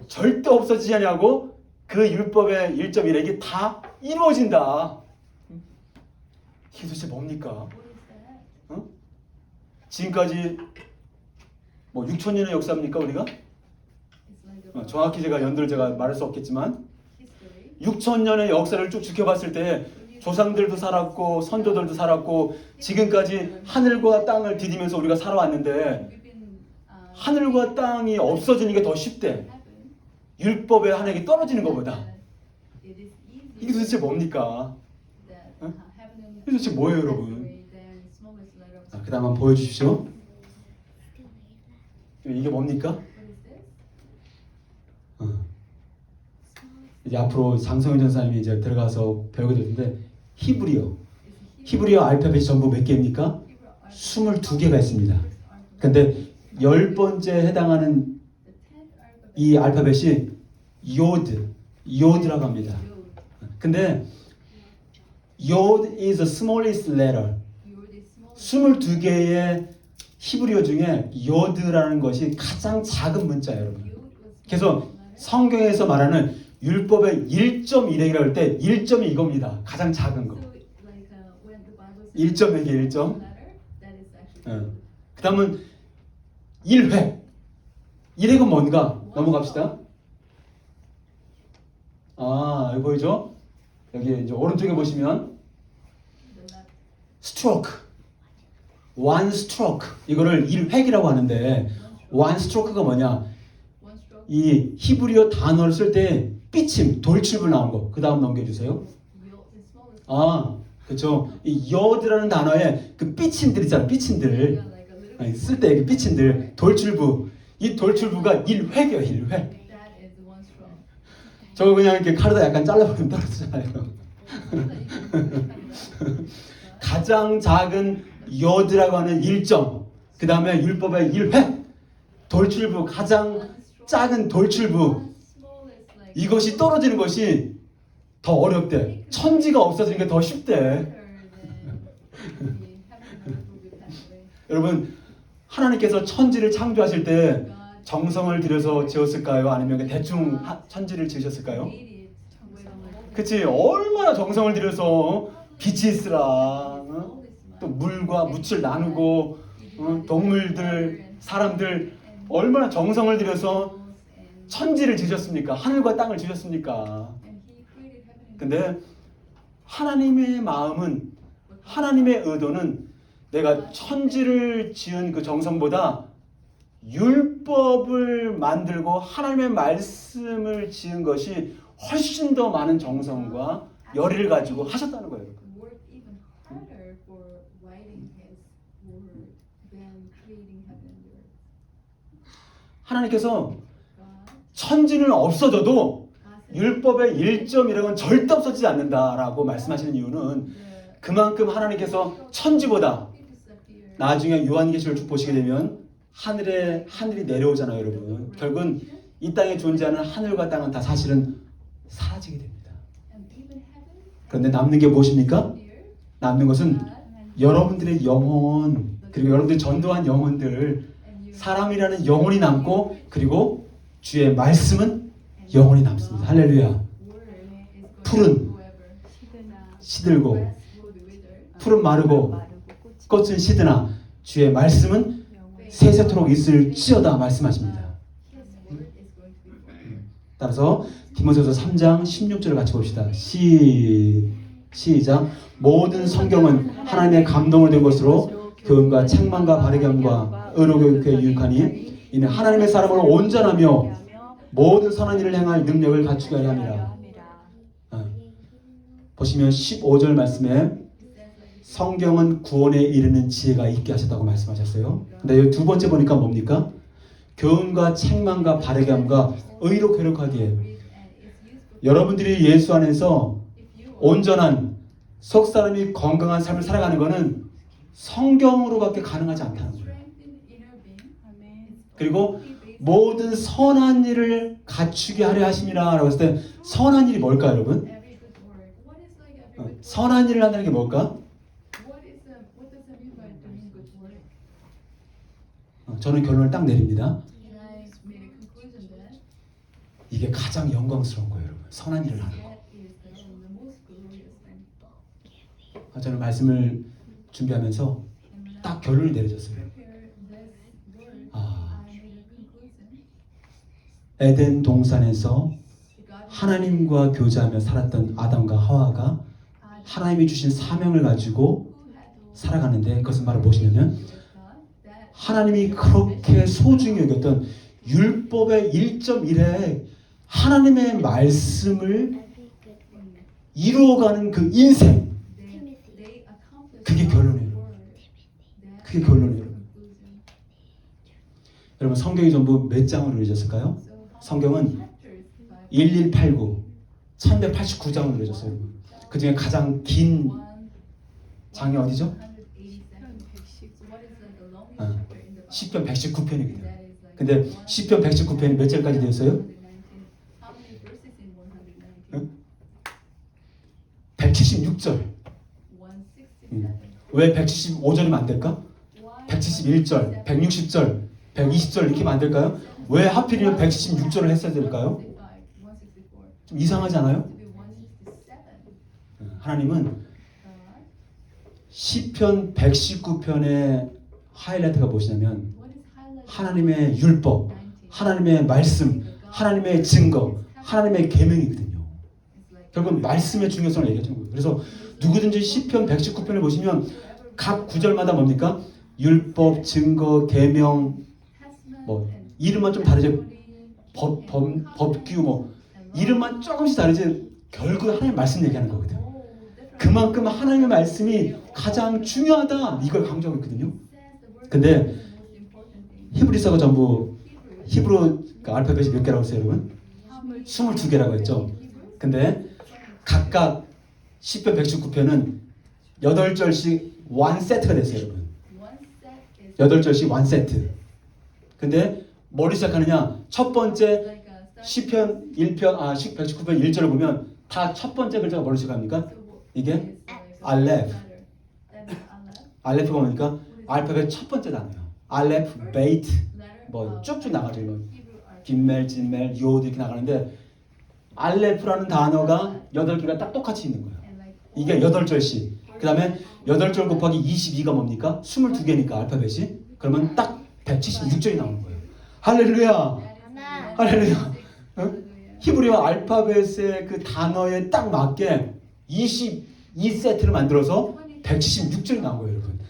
S1: 절대 없어지지 않냐고 그 율법의 1.1획이 다 이루어진다. 이게 도대체 뭡니까? 지금까지 뭐 6,000년의 역사입니까 우리가? 정확히 제가 연도를 제가 말할 수 없겠지만 6,000년의 역사를 쭉 지켜봤을 때 조상들도 살았고 선조들도 살았고 지금까지 하늘과 땅을 디디면서 우리가 살아왔는데 하늘과 땅이 없어지는 게 더 쉽대. 율법의 한 획이 떨어지는 것보다. 이게 도대체 뭡니까? 이게 도대체 뭐예요 여러분? 그 다음 한번 보여주십시오. 이게 뭡니까? 이제 앞으로 장성현 전사님이 이제 들어가서 배우게 되는데 히브리어 알파벳이 전부 몇 개입니까? 22개가 있습니다. 근데 10번째 해당하는 이 알파벳이 요드라고 합니다. 근데 Yod is the smallest letter. 22개의 히브리어 중에 요드라는 것이 가장 작은 문자예요, 여러분. 그래서 성경에서 말하는 율법의 1.1핵이라고 할 때 1점이 이겁니다. 가장 작은 거. 1점에게 1점. 그 다음은 1획. 1획은 뭔가? 넘어갑시다. 여기 보이죠? 여기 이제 오른쪽에 보시면 스트로크. one stroke. 이거를 1획이라고 하는데 one stroke가 뭐냐? 이 히브리어 단어를 쓸 때 삐침, 돌출부 나온 거. 그 다음 넘겨주세요. 그렇죠. 이 여드라는 단어에 그 삐침들 있잖아. 삐침들. 쓸 때 그 삐침들. 돌출부. 이 돌출부가 1획이에요. 1획. 저거 그냥 이렇게 칼에다 약간 잘라버리면 떨어지잖아요. 가장 작은 여드라고 하는 1점. 그 다음에 율법의 1획. 돌출부. 가장 작은 돌출부. 이것이 떨어지는 것이 더 어렵대. 천지가 없어지니까 더 쉽대. 여러분, 하나님께서 천지를 창조하실 때 정성을 들여서 지었을까요? 아니면 대충 천지를 지으셨을까요? 그치? 얼마나 정성을 들여서 빛이 있으라, 또 물과 묻을 나누고, 동물들, 사람들 얼마나 정성을 들여서 천지를 지으셨습니까? 하늘과 땅을 지으셨습니까? 근데 하나님의 마음은, 하나님의 의도는 내가 천지를 지은 그 정성보다 율법을 만들고 하나님의 말씀을 지은 것이 훨씬 더 많은 정성과 열의를 가지고 하셨다는 거예요. 하나님께서 천지는 없어져도 율법의 1점이라고는 절대 없어지지 않는다라고 말씀하시는 이유는 그만큼 하나님께서 천지보다 나중에 요한계시를 쭉 보시게 되면 하늘이 내려오잖아요, 여러분. 결국은 이 땅에 존재하는 하늘과 땅은 다 사실은 사라지게 됩니다. 그런데 남는 게 무엇입니까? 남는 것은 여러분들의 영혼, 그리고 여러분들이 전도한 영혼들, 사람이라는 영혼이 남고, 그리고 주의 말씀은 영혼이 남습니다. 할렐루야. 풀은 시들고, 풀은 마르고, 꽃은 시드나 주의 말씀은 세세토록 있을지어다 말씀하십니다. 따라서 디모데후서 3장 16절을 같이 봅시다. 시작. 모든 성경은 하나님의 감동을 된 것으로 교훈과 책망과 바르게함과 의로 교육에 유익하니 이는 하나님의 사람을 온전하며 모든 선한 일을 행할 능력을 갖추게 하려 함이라. 보시면 15절 말씀에 성경은 구원에 이르는 지혜가 있게 하셨다고 말씀하셨어요. 근데 여기 두 번째 보니까 뭡니까? 교훈과 책망과 바르게 함과 의로 교력하기에. 여러분들이 예수 안에서 온전한 속 사람이 건강한 삶을 살아가는 것은 성경으로밖에 가능하지 않다는 거예요. 그리고 모든 선한 일을 갖추게 하려 하심이라 라고 했을 때 선한 일이 뭘까, 여러분? 선한 일을 한다는 게 뭘까? 저는 결론을 딱 내립니다. 이게 가장 영광스러운 거예요, 여러분. 선한 일을 하는 거. 저는 말씀을 준비하면서 딱 결론이 내려졌어요. 에덴 동산에서 하나님과 교제하며 살았던 아담과 하와가 하나님이 주신 사명을 가지고 살아가는데, 그것은 바로 무엇이냐면 하나님이 그렇게 소중히 여겼던 율법의 1.1에 하나님의 말씀을 이루어가는 그 인생, 그게 결론이에요. 그게 결론이에요. 여러분, 성경이 전부 몇 장으로 이루어졌을까요? 성경은 1189, 1189장으로 이루어졌어요. 그 중에 가장 긴 장이 어디죠? 시편 119편이거든요. 근데 시편 119편이 몇 절까지 되었어요? 176절. 왜 175절이면 안 될까? 171절, 160절, 120절 이렇게 하면 안 될까요? 왜 하필이면 176절을 했어야 될까요? 좀 이상하지 않아요? 하나님은 시편 119편의 하이라이트가 무엇이냐면 하나님의 율법, 하나님의 말씀, 하나님의 증거, 하나님의 계명이거든요. 결국 말씀의 중요성을 얘기하는 거예요. 그래서 누구든지 시편 119편을 보시면 각 구절마다 뭡니까? 율법, 증거, 계명, 뭐 이름만 좀 다르죠. 법규 뭐 이름만 조금씩 다르지 결국 하나님의 말씀 얘기하는 거거든요. 그만큼 하나님의 말씀이 가장 중요하다 이걸 강조하고 있거든요. 근데 히브리서가 전부 히브리 알파벳이 몇 개라고 했어요, 여러분? 22개라고 했죠. 근데 각각 시편 119편은 8절씩 원 세트가 됐어요, 여러분. 8절씩 원 세트. 근데 뭐를 시작하느냐? 첫 번째 시편 119편 1절을 보면 다 첫 번째 글자가 뭐를 시작합니까? 이게 알렙. 알렙가 뭡니까? 알파벳 첫 번째 단어예요. 알렙, 베이트 뭐 쭉쭉 나가죠. 뭐 김멜, 진멜, 요드 이렇게 나가는데 알렙이라는 단어가 8개가 딱 똑같이 있는 거예요. 이게 8절씩. 그 다음에 8절 곱하기 22가 뭡니까? 22개니까 알파벳이. 그러면 딱 176절이 나오는 거예요. 할렐루야! 할렐루야! 히브리어 알파벳의 그 단어에 딱 맞게 22세트를 만들어서 176절이 나온 거예요, 여러분.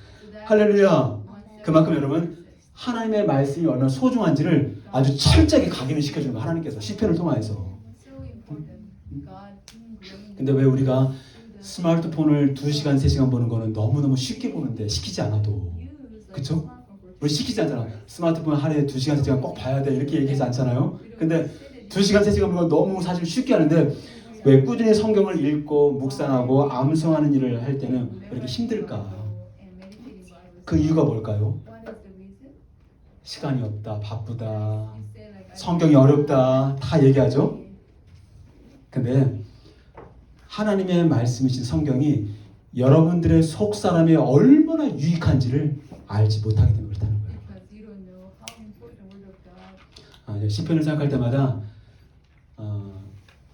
S1: 할렐루야! 그만큼 여러분 하나님의 말씀이 얼마나 소중한지를 아주 철저하게 각인을 시켜주는 거예요, 하나님께서 시편을 통하여서. 근데 왜 우리가 스마트폰을 2시간, 3시간 보는 거는 너무너무 쉽게 보는데 시키지 않아도 그쵸? 우리 시키지 않잖아. 스마트폰 하루에 2시간, 3시간 꼭 봐야 돼 이렇게 얘기하지 않잖아요. 근데 2시간, 3시간 보는 건 너무 사실 쉽게 하는데 왜 꾸준히 성경을 읽고 묵상하고 암송하는 일을 할 때는 왜 이렇게 힘들까? 그 이유가 뭘까요? 시간이 없다, 바쁘다, 성경이 어렵다 다 얘기하죠. 근데 하나님의 말씀이신 성경이 여러분들의 속사람이 얼마나 유익한지를 알지 못하기 때문에 그렇다는 거예요. 시편을 생각할 때마다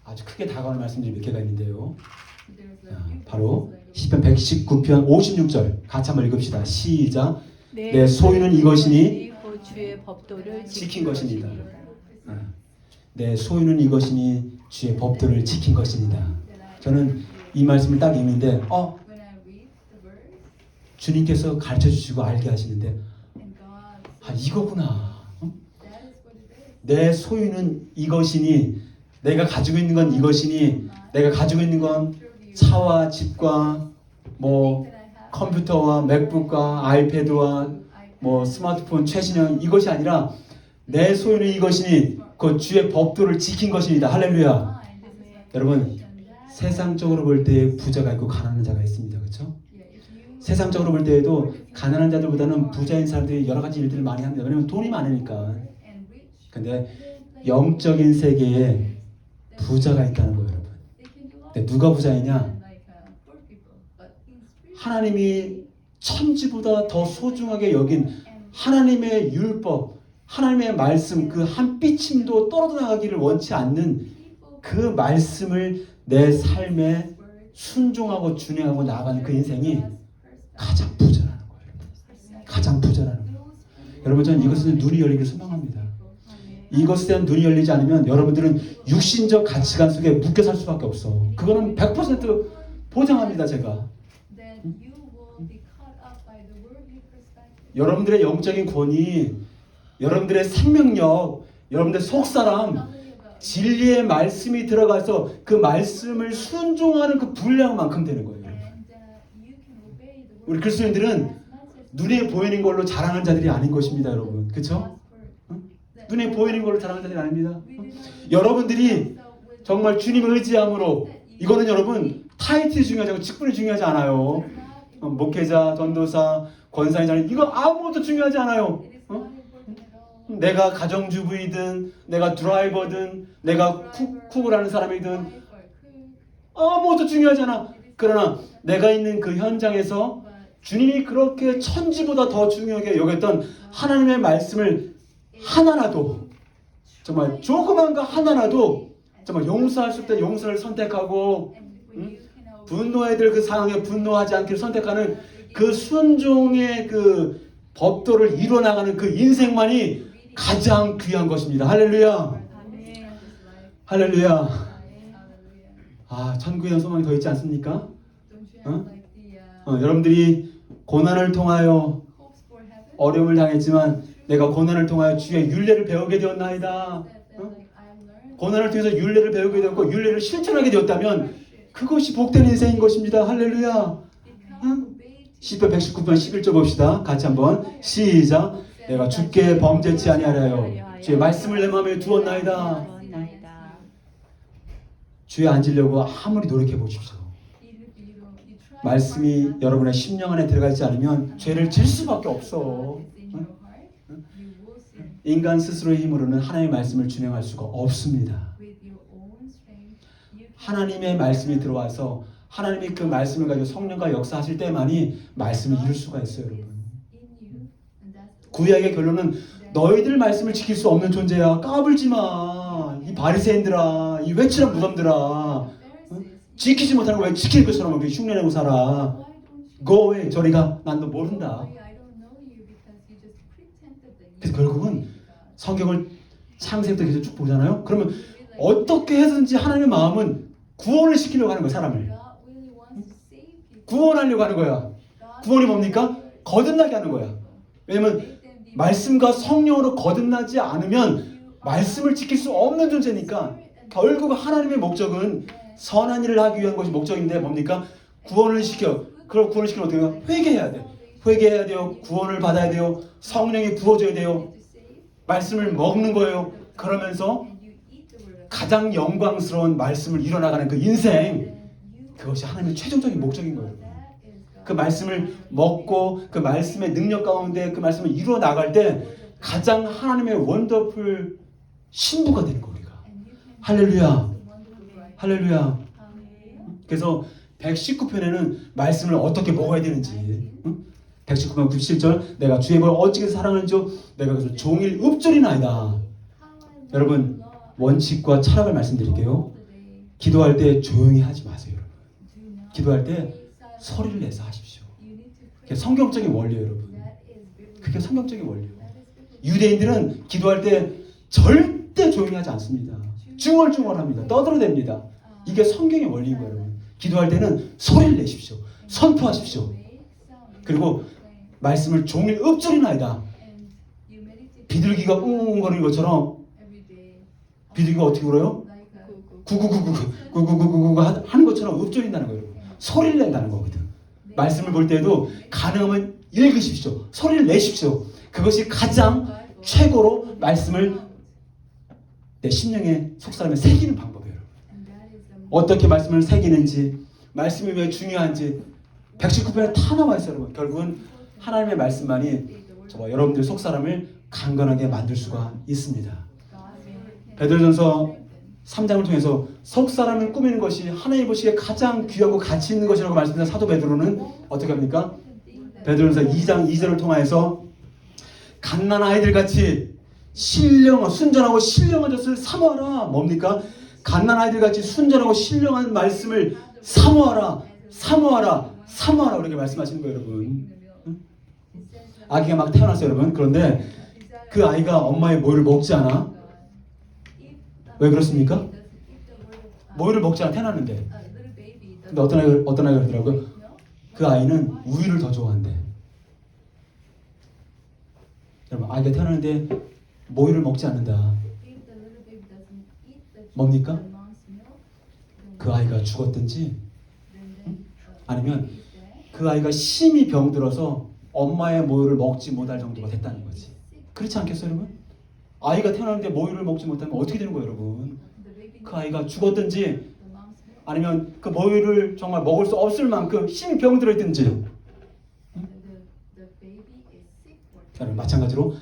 S1: 아주 크게 다가오는 말씀들이 몇 개가 있는데요. 바로 시편 119편 56절 같이 한번 읽읍시다. 시작. 내 소유는 이것이니
S2: 주의 법도를
S1: 지킨 것입니다. 내 소유는 이것이니 주의 법도를 지킨 것입니다. 저는 이 말씀을 딱 읽는데 주님께서 가르쳐주시고 알게 하시는데 이거구나. 내 소유는 이것이니 내가 가지고 있는 건 이것이니 내가 가지고 있는 건 차와 집과 뭐 컴퓨터와 맥북과 아이패드와 뭐 스마트폰 최신형 이것이 아니라 내 소유는 이것이니 그 주의 법도를 지킨 것입니다. 할렐루야. 여러분 세상적으로 볼 때 부자가 있고 가난한 자가 있습니다. 그렇죠? 세상적으로 볼 때에도 가난한 자들보다는 부자인 사람들이 여러 가지 일들을 많이 합니다. 왜냐하면 돈이 많으니까. 근데 영적인 세계에 부자가 있다는 거예요, 여러분. 근데 누가 부자이냐? 하나님이 천지보다 더 소중하게 여긴 하나님의 율법, 하나님의 말씀 그 한 삐침도 떨어져 나가기를 원치 않는 그 말씀을 내 삶에 순종하고 준행하고 나아가는 그 인생이 가장 부자라는 거예요. 가장 부자라는 거예요. 여러분 저는 이것은 눈이 열리기를 소망합니다. 이것에 대한 눈이 열리지 않으면 여러분들은 육신적 가치관 속에 묶여 살 수밖에 없어. 그거는 100% 보장합니다, 제가. 여러분들의 영적인 권위, 여러분들의 생명력, 여러분들의 속사람, 진리의 말씀이 들어가서 그 말씀을 순종하는 그 분량만큼 되는 거예요. 우리 그리스도인들은 눈에 보이는 걸로 자랑하는 자들이 아닌 것입니다, 여러분. 그렇죠? 눈에 보이는 걸로 자랑하는 자들이 아닙니다. 여러분들이 정말 주님을 의지함으로 이거는 여러분 타이틀이 중요하지 않고 직분이 중요하지 않아요. 목회자, 전도사, 권사이장 이거 아무것도 중요하지 않아요. 내가 가정주부이든 내가 드라이버든 내가 쿡을 하는 사람이든 아무것도 중요하지 않아. 그러나 내가 있는 그 현장에서 주님이 그렇게 천지보다 더 중요하게 여겼던 하나님의 말씀을 하나라도 정말 조그만 거 하나라도 정말 용서할 수 없는 용서를 선택하고 분노해야 될 그 상황에 분노하지 않기를 선택하는 그 순종의 그 법도를 이뤄나가는 그 인생만이 가장 귀한 것입니다. 할렐루야. 할렐루야. 아, 천국에 대한 소망이 더 있지 않습니까? 여러분들이 고난을 통하여 어려움을 당했지만 내가 고난을 통하여 주의 율례를 배우게 되었나이다. 고난을 통해서 율례를 배우게 되었고 율례를 실천하게 되었다면 그것이 복된 인생인 것입니다. 할렐루야. 시편 119편 11절 봅시다. 같이 한번 시작. 내가 주께 범죄치 아니하여 주의 말씀을 내 마음에 두었나이다. 주에 앉으려고 아무리 노력해 보십시오. 말씀이 여러분의 심령 안에 들어가 있지 않으면 죄를 질 수밖에 없어. 인간 스스로의 힘으로는 하나님의 말씀을 준행할 수가 없습니다. 하나님의 말씀이 들어와서 하나님이 그 말씀을 가지고 성령과 역사하실 때만이 말씀을 이룰 수가 있어요, 여러분. 구약의 결론은 너희들 말씀을 지킬 수 없는 존재야. 까불지 마. 이 바리새인들아, 이 외치는 무덤들아. 지키지 못하는 거 왜 지킬 것처럼 우리 흉내내고 살아. Go away. 저리 가. 난 너 모른다. 그래서 결국은 성경을 창세부터 계속 쭉 보잖아요. 그러면 어떻게 해서든지 하나님의 마음은 구원을 시키려고 하는 거야, 사람을. 구원하려고 하는 거야. 구원이 뭡니까? 거듭나게 하는 거야. 왜냐면 말씀과 성령으로 거듭나지 않으면 말씀을 지킬 수 없는 존재니까 결국 하나님의 목적은 선한 일을 하기 위한 것이 목적인데 뭡니까? 구원을 시켜. 그럼 구원을 시키면 어떻게 해요? 회개해야 돼. 회개해야 돼요. 구원을 받아야 돼요. 성령이 부어줘야 돼요. 말씀을 먹는 거예요. 그러면서 가장 영광스러운 말씀을 이뤄나가는 그 인생, 그것이 하나님의 최종적인 목적인 거예요. 그 말씀을 먹고 그 말씀의 능력 가운데 그 말씀을 이뤄나갈 때 가장 하나님의 원더풀 신부가 되는 거예요. 우리가. 할렐루야. 할렐루야. 그래서 119편에는 말씀을 어떻게 먹어야 되는지, 119편 97절 내가 주의 법을 어찌게 사랑하는지 내가 그래서 종일 읊조리나이다. 여러분, 원칙과 철학을 말씀드릴게요. 기도할 때 조용히 하지 마세요. 여러분. 기도할 때 소리를 내서 하십시오. 그게 성경적인 원리예요, 여러분. 그게 성경적인 원리예요. 유대인들은 기도할 때 절대 조용히 하지 않습니다. 중얼중얼합니다. 떠들어댑니다. 이게 성경의 원리인 거예요, 여러분. 기도할 때는 소리를 내십시오. 선포하십시오. 그리고 말씀을 종일 읊조리나이다. 비둘기가 웅웅거리는 것처럼 비둘기가 어떻게 울어요? 구구구구구구구구구구 하는 것처럼 읊조린다는 거예요. 소리를 낸다는 거거든. 말씀을 볼 때도 가능하면 읽으십시오. 소리를 내십시오. 그것이 가장 최고로 말씀을 내 심령에 속사람에 새기는 방법이에요. 어떻게 말씀을 새기는지, 말씀이 왜 중요한지 119편에 다 나와 있어요, 여러분. 결국은 하나님의 말씀만이 저와 여러분들 속사람을 강건하게 만들 수가 있습니다. 베드로전서 3장을 통해서 속사람을 꾸미는 것이 하나님 보시기에 가장 귀하고 가치 있는 것이라고 말씀드린 사도 베드로는 어떻게 합니까? 베드로전서 2장 2절을 통하여서 갓난 아이들 같이 순전하고 신령한 것을 사모하라. 뭡니까? 갓난 아이들 같이 순전하고 신령한 말씀을 사모하라. 사모하라. 사모하라. 이렇게 말씀하시는 거예요, 여러분. 아기가 막 태어났어요, 여러분. 그런데 그 아이가 엄마의 모유를 먹지 않아. 왜 그렇습니까? 모유를 먹지 않아 태어났는데. 근데 어떤 아이가 그러더라고요. 그 아이는 우유를 더 좋아한대. 여러분, 아이가 태어났는데 모유를 먹지 않는다. 뭡니까? 그 아이가 죽었든지 아니면 그 아이가 심히 병들어서 엄마의 모유를 먹지 못할 정도가 됐다는 거지. 그렇지 않겠어요, 여러분? 아이가 태어났는데 모유를 먹지 못하면 어떻게 되는 거예요, 여러분? 그 아이가 죽었든지 아니면 그 모유를 정말 먹을 수 없을 만큼 힘이 병들어 있든지.
S3: The baby is sick or
S1: 자, 마찬가지로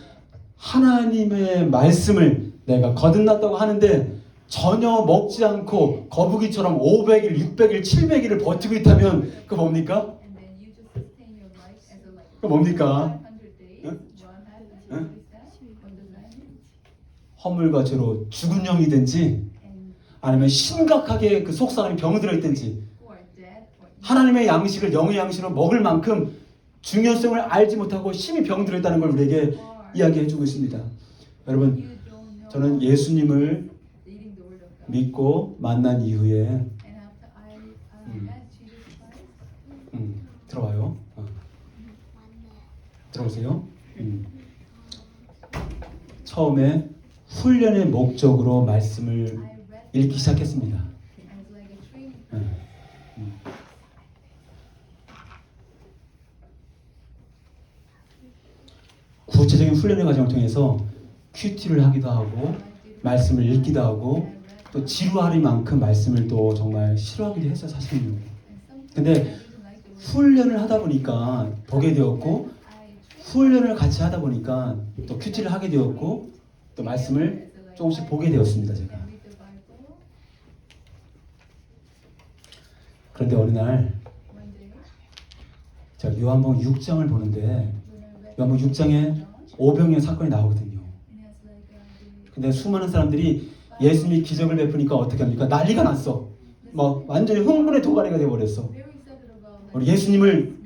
S1: 하나님의 말씀을 내가 거듭났다고 하는데 전혀 먹지 않고 거북이처럼 500일, 600일, 700일을 버티고 있다면 그거 뭡니까?
S3: and then you just sustain your life as a like
S1: 그거 뭡니까?
S3: 500 days.
S1: 응?
S3: What happens?
S1: 응?
S3: What is that? What does that mean?
S1: 허물과 죄로 죽은 영이든지
S3: And
S1: 아니면 심각하게 그 속 사람이 병들어 있든지
S3: who are dead or
S1: 하나님의 양식을 영의 양식으로 먹을 만큼 중요성을 알지 못하고 심히 병들어 있다는 걸 우리에게
S3: are
S1: 이야기해 주고 있습니다. 여러분,
S3: you don't know
S1: 저는 예수님을
S3: reading the word of God.
S1: 믿고 만난 이후에
S3: And after I met Jesus Christ,
S1: 들어와요. 들어오세요. 처음에 훈련의 목적으로 말씀을
S3: I read
S1: 읽기 시작했습니다.
S3: as like a training.
S1: 구체적인 훈련의 과정을 통해서 큐티를 하기도 하고 말씀을 읽기도 하고 또 지루하리만큼 말씀을 또 정말 싫어하기도 했어요, 사실은요. 근데 훈련을 하다 보니까 보게 되었고 훈련을 같이 하다 보니까 또 큐티를 하게 되었고 또 말씀을 조금씩 보게 되었습니다, 제가. 그런데 어느 날 제가 요한복음 6장을 보는데 요한복음 6장에 오병이어 사건이 나오거든요. 근데 수많은 사람들이 예수님이 기적을 베푸니까 어떻게 합니까? 난리가 났어. 막 완전히 흥분의 도가니가 되어버렸어. 우리 예수님을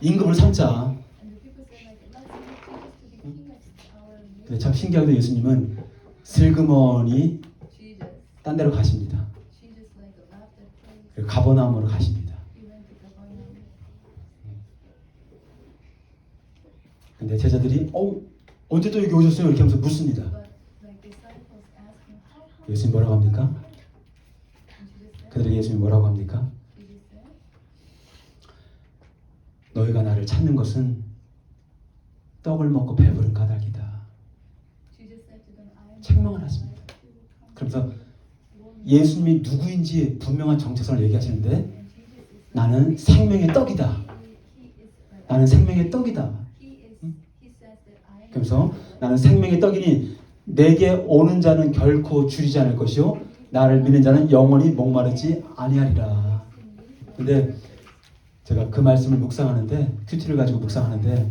S1: 임금을 삼자. 근데 참 신기하게도 예수님은 슬그머니 딴 데로 가십니다. 그리고 가버나움으로 가십니다. 근데 제자들이 언제 또 여기 오셨어요? 이렇게 하면서 묻습니다. 예수님 뭐라고 합니까? 그들에게 예수님 뭐라고 합니까? 너희가 나를 찾는 것은 떡을 먹고 배부른 까닭이다. 책망을 하십니다. 그러면서 예수님이 누구인지 분명한 정체성을 얘기하시는데 나는 생명의 떡이다. 나는 생명의 떡이다. 그래서 나는 생명의 떡이니 내게 오는 자는 결코 줄이지 않을 것이요 나를 믿는 자는 영원히 목마르지 아니하리라. 근데 제가 그 말씀을 묵상하는데 큐티를 가지고 묵상하는데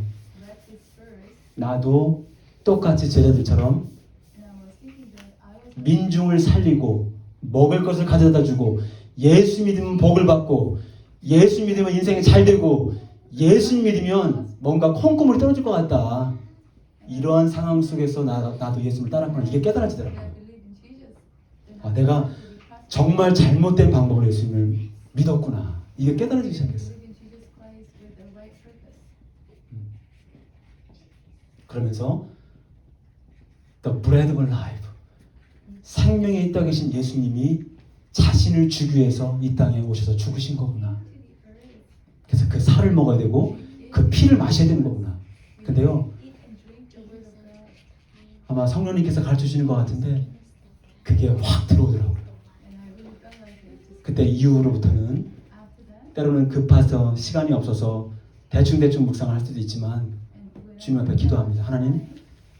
S1: 나도 똑같이 제자들처럼 민중을 살리고 먹을 것을 가져다 주고 예수 믿으면 복을 받고 예수 믿으면 인생이 잘 되고 예수 믿으면 뭔가 콩고물이 떨어질 것 같다. 이러한 상황 속에서 나도 예수님을 따랐구나. 이게 깨달아지더라고요. 내가 정말 잘못된 방법으로 예수님을 믿었구나. 이게 깨달아지기 시작했어요. 그러면서 The Bread of Life, 생명에 있다 계신 예수님이 자신을 주기 위해서 이 땅에 오셔서 죽으신 거구나. 그래서 그 살을 먹어야 되고 그 피를 마셔야 되는 거구나. 근데요, 아마 성령님께서 가르쳐 주시는 것 같은데 그게 확 들어오더라고요. 그때 이후로부터는 때로는 급해서 시간이 없어서 대충 묵상을 할 수도 있지만 주님 앞에 기도합니다. 하나님,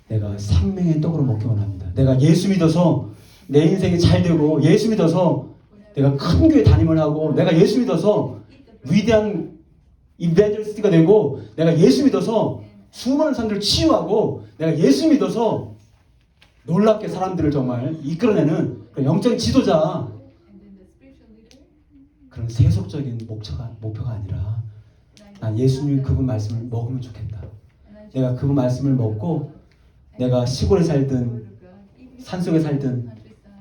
S1: 내가 생명의 떡으로 먹기 원합니다. 내가 예수 믿어서 내 인생이 잘 되고 예수 믿어서 내가 큰 교회 담임을 하고 내가 예수 믿어서 위대한 이벤젤리스트가 되고 내가 예수 믿어서 수많은 사람들을 치유하고 내가 예수 믿어서 놀랍게 사람들을 정말 이끌어내는 그런 영적인 지도자, 그런 세속적인 목표가 아니라 난 예수님 그분 말씀을 먹으면 좋겠다. 내가 그분 말씀을 먹고 내가 시골에 살든 산속에 살든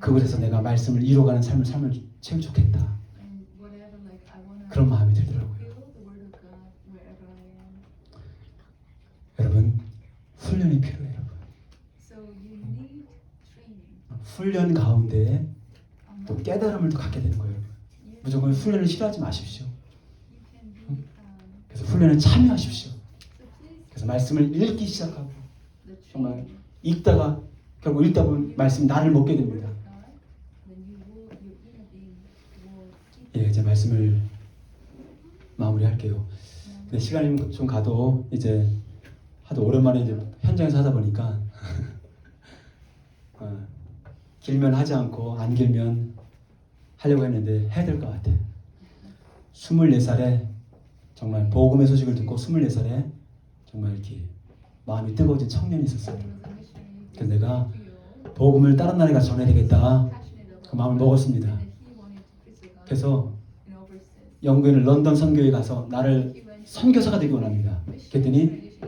S1: 그곳에서 내가 말씀을 이루어가는 삶을 살면 참 좋겠다. 그런 마음이 들더라고요. 여러분, 훈련이 필요해요. 훈련 가운데 또 깨달음을 또 갖게 되는 거예요. 무조건 훈련을 싫어하지 마십시오. 그래서 훈련에 참여하십시오. 그래서 말씀을 읽기 시작하고 정말 읽다가 결국 읽다 보면 말씀이 나를 먹게 됩니다. 예, 이제 말씀을 마무리할게요. 근데 시간이 좀 가도 이제 하도 오랜만에 이제 현장에서 하다 보니까 길면 하지 않고 안 길면 하려고 했는데 해야 될 것 같아. 24살에 정말 복음의 소식을 듣고 24살에 정말 이렇게 마음이 뜨거워진 청년이 있었어요. 그래서 내가 복음을 다른 나라에 가서 전해야 되겠다 그 마음을 먹었습니다. 그래서 영국에 있는 런던 선교에 가서 나를 선교사가 되기 원합니다. 그랬더니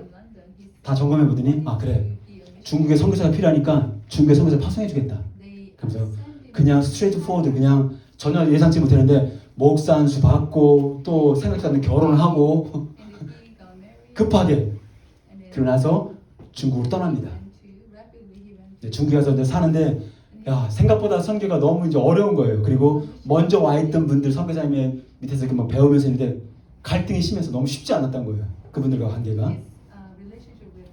S1: 다 점검해 보더니 아 그래 중국에 선교사가 필요하니까 중국에 선교사 파송해 주겠다. 그래서 그냥 스트레이트 포워드 그냥 전혀 예상치 못했는데 목사 안수 받고 또 생각지 않는 결혼을 하고 급하게 그러고 나서 중국으로 떠납니다. 중국에 가서 이제 사는데 야 생각보다 선교가 너무 이제 어려운 거예요. 그리고 먼저 와 있던 분들 선교사님의 밑에서 이렇게 막 배우면서 있는데 갈등이 심해서 너무 쉽지 않았던 거예요. 그분들과 관계가.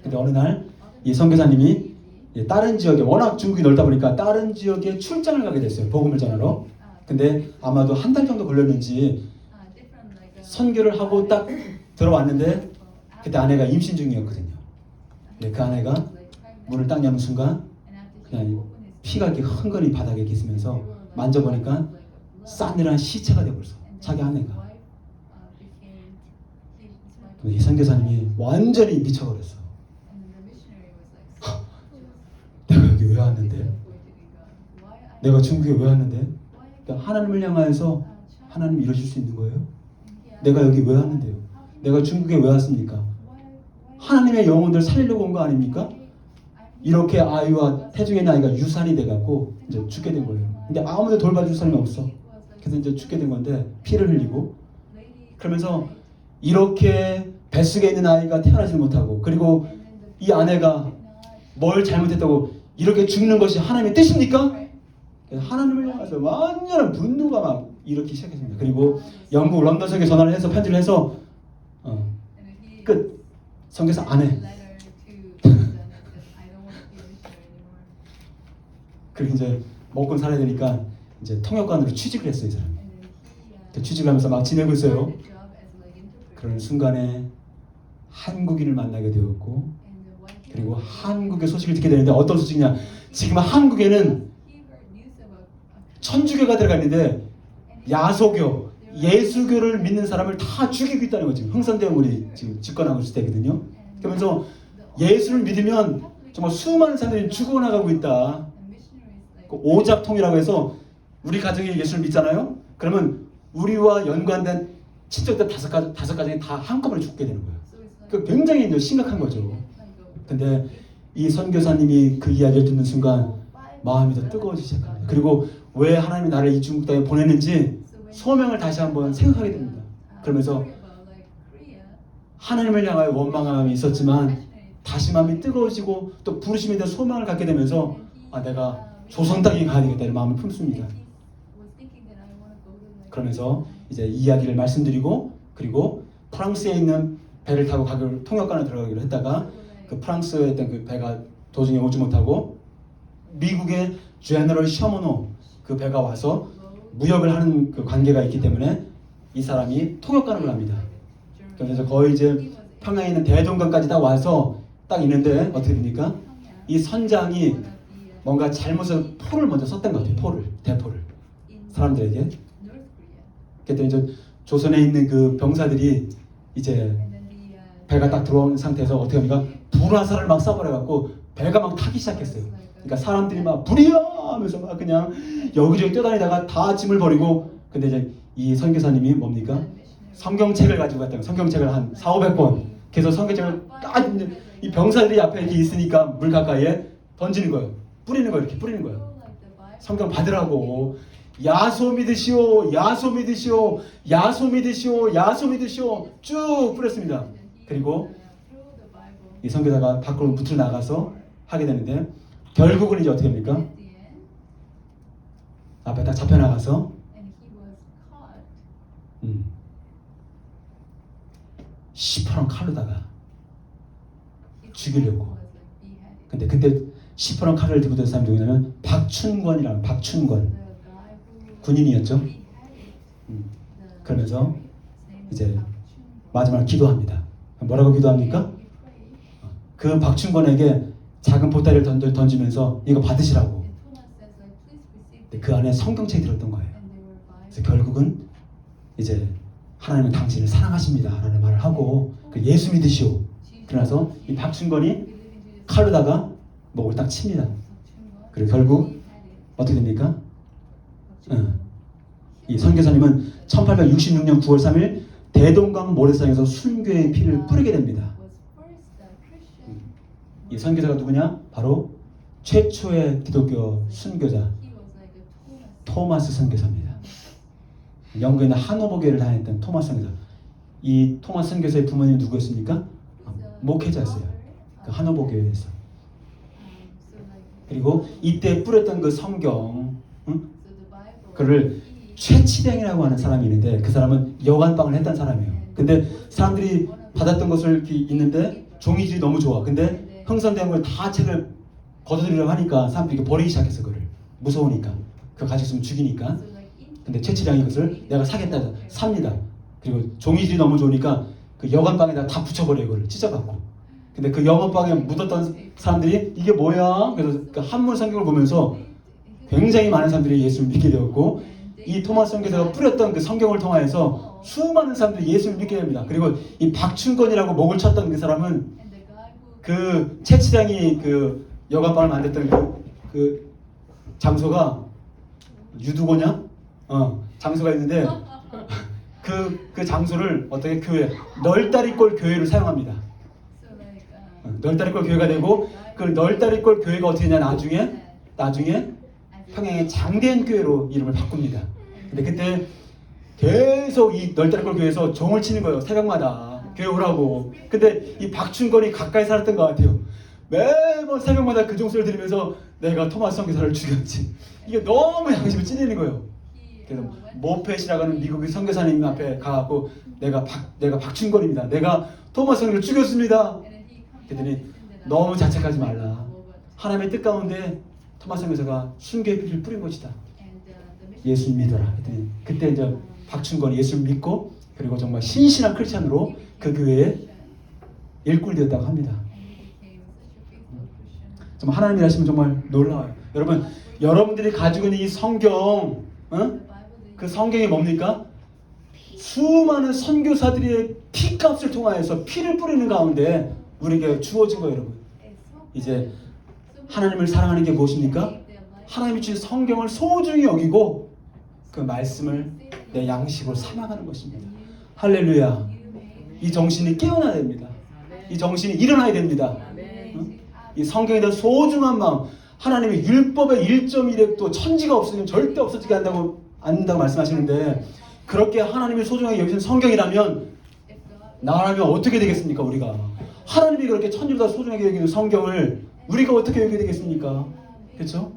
S1: 근데 어느 날 이 선교사님이 다른 지역에 워낙 중국이 넓다 보니까 다른 지역에 출장을 가게 됐어요. 복음을 전하러. 근데 아마도 한 달 정도 걸렸는지 선교를 하고 딱 들어왔는데 그때 아내가 임신 중이었거든요. 근데 그 아내가 문을 딱 여는 순간 그냥 피가 이렇게 흥건히 바닥에 있으면서 만져보니까 싸늘한 시체가 되어버렸어. 자기 아내가. 근데 이 선교사님이 완전히 미쳐버렸어. 내가 여기 왜 왔는데? 내가 중국에 왜 왔는데? 그러니까 하나님을 향하여서 하나님 이러실 수 있는 거예요? 내가 여기 왜 왔는데요? 내가 중국에 왜 왔습니까? 하나님의 영혼들 살리려고 온 거 아닙니까? 이렇게 아이와 태중의 나이가 유산이 돼갖고 이제 죽게 된 거예요. 근데 아무도 돌봐줄 사람이 없어. 그래서 이제 죽게 된 건데 피를 흘리고 그러면서 이렇게 뱃속에 있는 아이가 태어나지 못하고 그리고 이 아내가 뭘 잘못했다고 이렇게 죽는 것이 하나님의 뜻입니까? 하나님을 향해서 완전한 분노가 막 일으키기 시작했습니다. 그리고 영국 런던석에 전화를 해서 편지를 해서 끝. 선교사 안 해. 그리고 이제 먹고 살아야 되니까 이제 통역관으로 취직을 했어요, 이 사람이. 취직을 하면서 막 지내고 있어요. 그런 순간에 한국인을 만나게 되었고 그리고 한국의 소식을 듣게 되는데 어떤 소식이냐? 지금 한국에는 천주교가 들어가 있는데 야소교, 예수교를 믿는 사람을 다 죽이고 있다는 거죠. 흥선대원군이 지금 집권하고 있을 때거든요. 그러면서 예수를 믿으면 정말 수많은 사람들이 죽어나가고 있다. 그 오잡통이라고 해서 우리 가정이 예수를 믿잖아요. 그러면 우리와 연관된 친척들 다섯 가정이 다 한꺼번에 죽게 되는 거예요. 그 굉장히 이제 심각한 거죠. 근데 이 선교사님이 그 이야기를 듣는 순간 마음이 더 뜨거워지기 시작합니다. 그리고 왜 하나님이 나를 이 중국 땅에 보내는지 소명을 다시 한번 생각하게 됩니다. 그러면서 하나님을 향하여 원망함이 있었지만 다시 마음이 뜨거워지고 또 부르심에 대한 소망을 갖게 되면서 아 내가 조선 땅에 가야 되겠다 이런 마음을 품습니다. 그러면서 이제 이야기를 말씀드리고 그리고 프랑스에 있는 배를 타고 가기로 통역관을 들어가기로 했다가 그 프랑스에 있던 그 배가 도중에 오지 못하고 미국의 제너럴 셔머노 그 배가 와서 무역을 하는 그 관계가 있기 때문에 이 사람이 통역관을 합니다. 그래서 거의 이제 평양에 있는 대동강까지 딱 와서 딱 있는데 어떻게 됩니까? 이 선장이 뭔가 잘못해서 포를 먼저 썼던 것 같아요. 대포를 사람들에게. 그랬더니 이제 조선에 있는 그 병사들이 이제 배가 딱 들어온 상태에서 어떻게 합니까? 불화살을 막 쏴버려갖고 배가 막 타기 시작했어요. 그러니까 사람들이 막 불이야 하면서 막 그냥 여기저기 뛰어다니다가 다 짐을 버리고 근데 이제 이 선교사님이 뭡니까? 성경책을 가지고 갔다는 성경책을 한 400~500권 그래서 성경책을 딱 이 병사들이 앞에 이렇게 있으니까 물 가까이에 던지는 거예요. 뿌리는 거예요. 이렇게 뿌리는 거예요. 성경 받으라고 야소 믿으시오 야소 믿으시오 야소 믿으시오 야소 믿으시오 쭉 뿌렸습니다. 그리고 이 선교사가 밖으로 무트로 나가서 하게 되는데 결국은 이제 어떻게 합니까? 앞에 딱 잡혀나가서 시퍼런 칼로다가 죽이려고. 근데 그때 시퍼런 칼을 들고 있던 사람이 누구냐면 박춘권이라는 박춘권 군인이었죠. 그러면서 이제 마지막 기도합니다. 뭐라고 기도합니까? 그 박충권에게 작은 보따리를 던지면서 이거 받으시라고. 근데 그 안에 성경책이 들었던 거예요. 그래서 결국은 이제 하나님은 당신을 사랑하십니다 라는 말을 하고 그 예수 믿으시오. 그러나서 이 박충권이 칼로다가 목을 딱 칩니다. 그리고 결국 어떻게 됩니까? 이 선교사님은 1866년 9월 3일 대동강 모래성에서 순교의 피를 뿌리게 됩니다. 이 선교사가 누구냐? 바로 최초의 기독교 순교자 토마스 선교사입니다. 영국에 있는 하노버교회를 다녔던 토마스 선교사. 이 토마스 선교사의 부모님이 누구였습니까? 목회자였어요. 그 하노버교회에서. 그리고 이때 뿌렸던 그 성경, 그를 최치량이라고 하는 사람이 있는데 그 사람은 여관방을 했던 사람이에요. 근데 사람들이 받았던 것을 이렇게 있는데 종이질이 너무 좋아. 근데 흥선된 걸 다 책을 걷어들이려고 하니까 사람들이 버리기 시작했어. 그를 무서우니까 그거 가지고 있으면 죽이니까. 근데 최치량이 그것을 내가 사겠다 해서 삽니다. 그리고 종이질이 너무 좋으니까 그 여관방에다 다 붙여버려요. 그걸 찢어갖고. 근데 그 여관방에 묻었던 사람들이 이게 뭐야? 그래서 그 한문 성경을 보면서 굉장히 많은 사람들이 예수를 믿게 되었고 이 토마스 선교사가 뿌렸던 그 성경을 통하여서 수많은 사람들이 예수를 믿게 됩니다. 그리고 이 박충건이라고 목을 쳤던 그 사람은 그 채치량이 그 여관방을 만들었던 그 장소가 유두고냐? 장소가 있는데 그 장소를 어떻게 교회 널다리꼴 교회를 사용합니다. 널다리꼴 교회가 되고 그 널다리꼴 교회가 어떻게 되냐 나중에 평양의 장대현 교회로 이름을 바꿉니다. 근데 그때 계속 이 널다리꼴 교회에서 종을 치는 거예요. 새벽마다 교회 오라고. 근데 이 박충건이 가까이 살았던 것 같아요. 매번 새벽마다 그 종소리를 들으면서 내가 토마스 선교사를 죽였지. 이게 너무 양심이 찔리는 거예요. 그래서 모펫이라고 하는 미국의 선교사님 앞에 가고 내가 박충건입니다. 내가 토마스 선교를 죽였습니다. 그랬더니 너무 자책하지 말라. 하나님의 뜻 가운데 토마스 선교사가 순교의 피를 뿌린 것이다. 예수 믿어라. 그랬더니 그때 이제 박충건이 예수를 믿고 그리고 정말 신실한 크리스찬으로 그 교회에 일꾼되었다고 합니다. 정말 하나님이 하시면 정말 놀라워요. 여러분들이 가지고 있는 이 성경, 그 성경이 뭡니까? 수많은 선교사들의 피값을 통하여서 피를 뿌리는 가운데 우리에게 주어진 거예요, 여러분. 이제 하나님을 사랑하는 게 무엇입니까? 하나님이 주신 성경을 소중히 여기고 그 말씀을 내 양식으로 삼아가는 것입니다. 할렐루야. 이 정신이 깨어나야 됩니다. 이 정신이 일어나야 됩니다. 이 성경에 대한 소중한 마음, 하나님의 율법의 1.1획도 천지가 없으면 절대 없어지게 한다고 말씀하시는데 그렇게 하나님이 소중하게 여기신 성경이라면 나라면 어떻게 되겠습니까? 우리가 하나님이 그렇게 천지보다 소중하게 여기는 성경을 우리가 어떻게 여기게 되겠습니까? 그렇죠?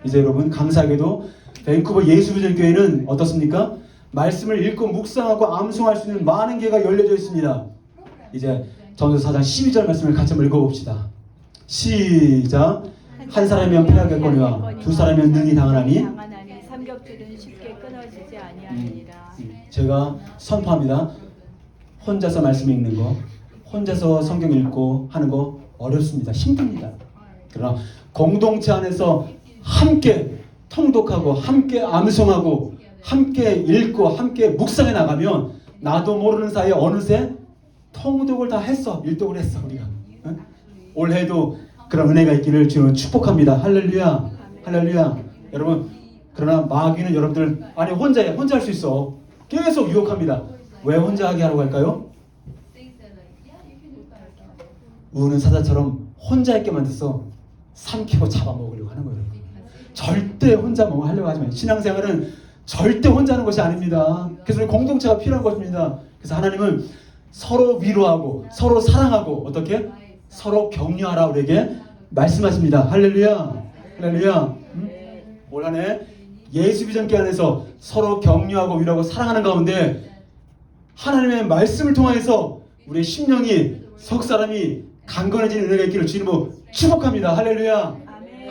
S1: 이제 여러분 감사하게도 밴쿠버 예수비전교회는 어떻습니까? 말씀을 읽고 묵상하고 암송할 수 있는 많은 기회가 열려져 있습니다. 이제 전도서 4장 12절 말씀을 같이 한번 읽어봅시다. 시작. 한 사람이면 패하겠거니와 두 사람이면 능히 당하나니
S2: 삼겹줄은 쉽게 끊어지지 아니하니라.
S1: 제가 선포합니다. 혼자서 말씀 읽는 거, 혼자서 성경 읽고 하는 거 어렵습니다. 힘듭니다. 그러나 공동체 안에서 함께 통독하고 함께 암송하고 함께 읽고 함께 묵상해 나가면 나도 모르는 사이에 어느새 통독을 다 했어. 일독을 했어 우리가. 응? 올해도 그런 은혜가 있기를 주는 축복합니다. 할렐루야. 할렐루야. 여러분 그러나 마귀는 여러분들 아니 혼자 할 수 있어. 계속 유혹합니다. 왜 혼자 하게 하라고 할까요? 우는 사자처럼 혼자 있게 만들어서 삼키고 잡아먹으려고 하는 거예요. 절대 혼자 하려고 하지 마요. 신앙생활은 절대 혼자 하는 것이 아닙니다. 그래서 공동체가 필요한 것입니다. 그래서 하나님은 서로 위로하고 서로 사랑하고 어떻게? 서로 격려하라 우리에게 말씀하십니다. 할렐루야. 할렐루야. 올 한해 예수비전교회 안에서 서로 격려하고 위로하고 사랑하는 가운데 하나님의 말씀을 통해서 우리의 심령이 석 사람이 강건해지는 은혜가 있기를 주님으로 축복합니다. 할렐루야.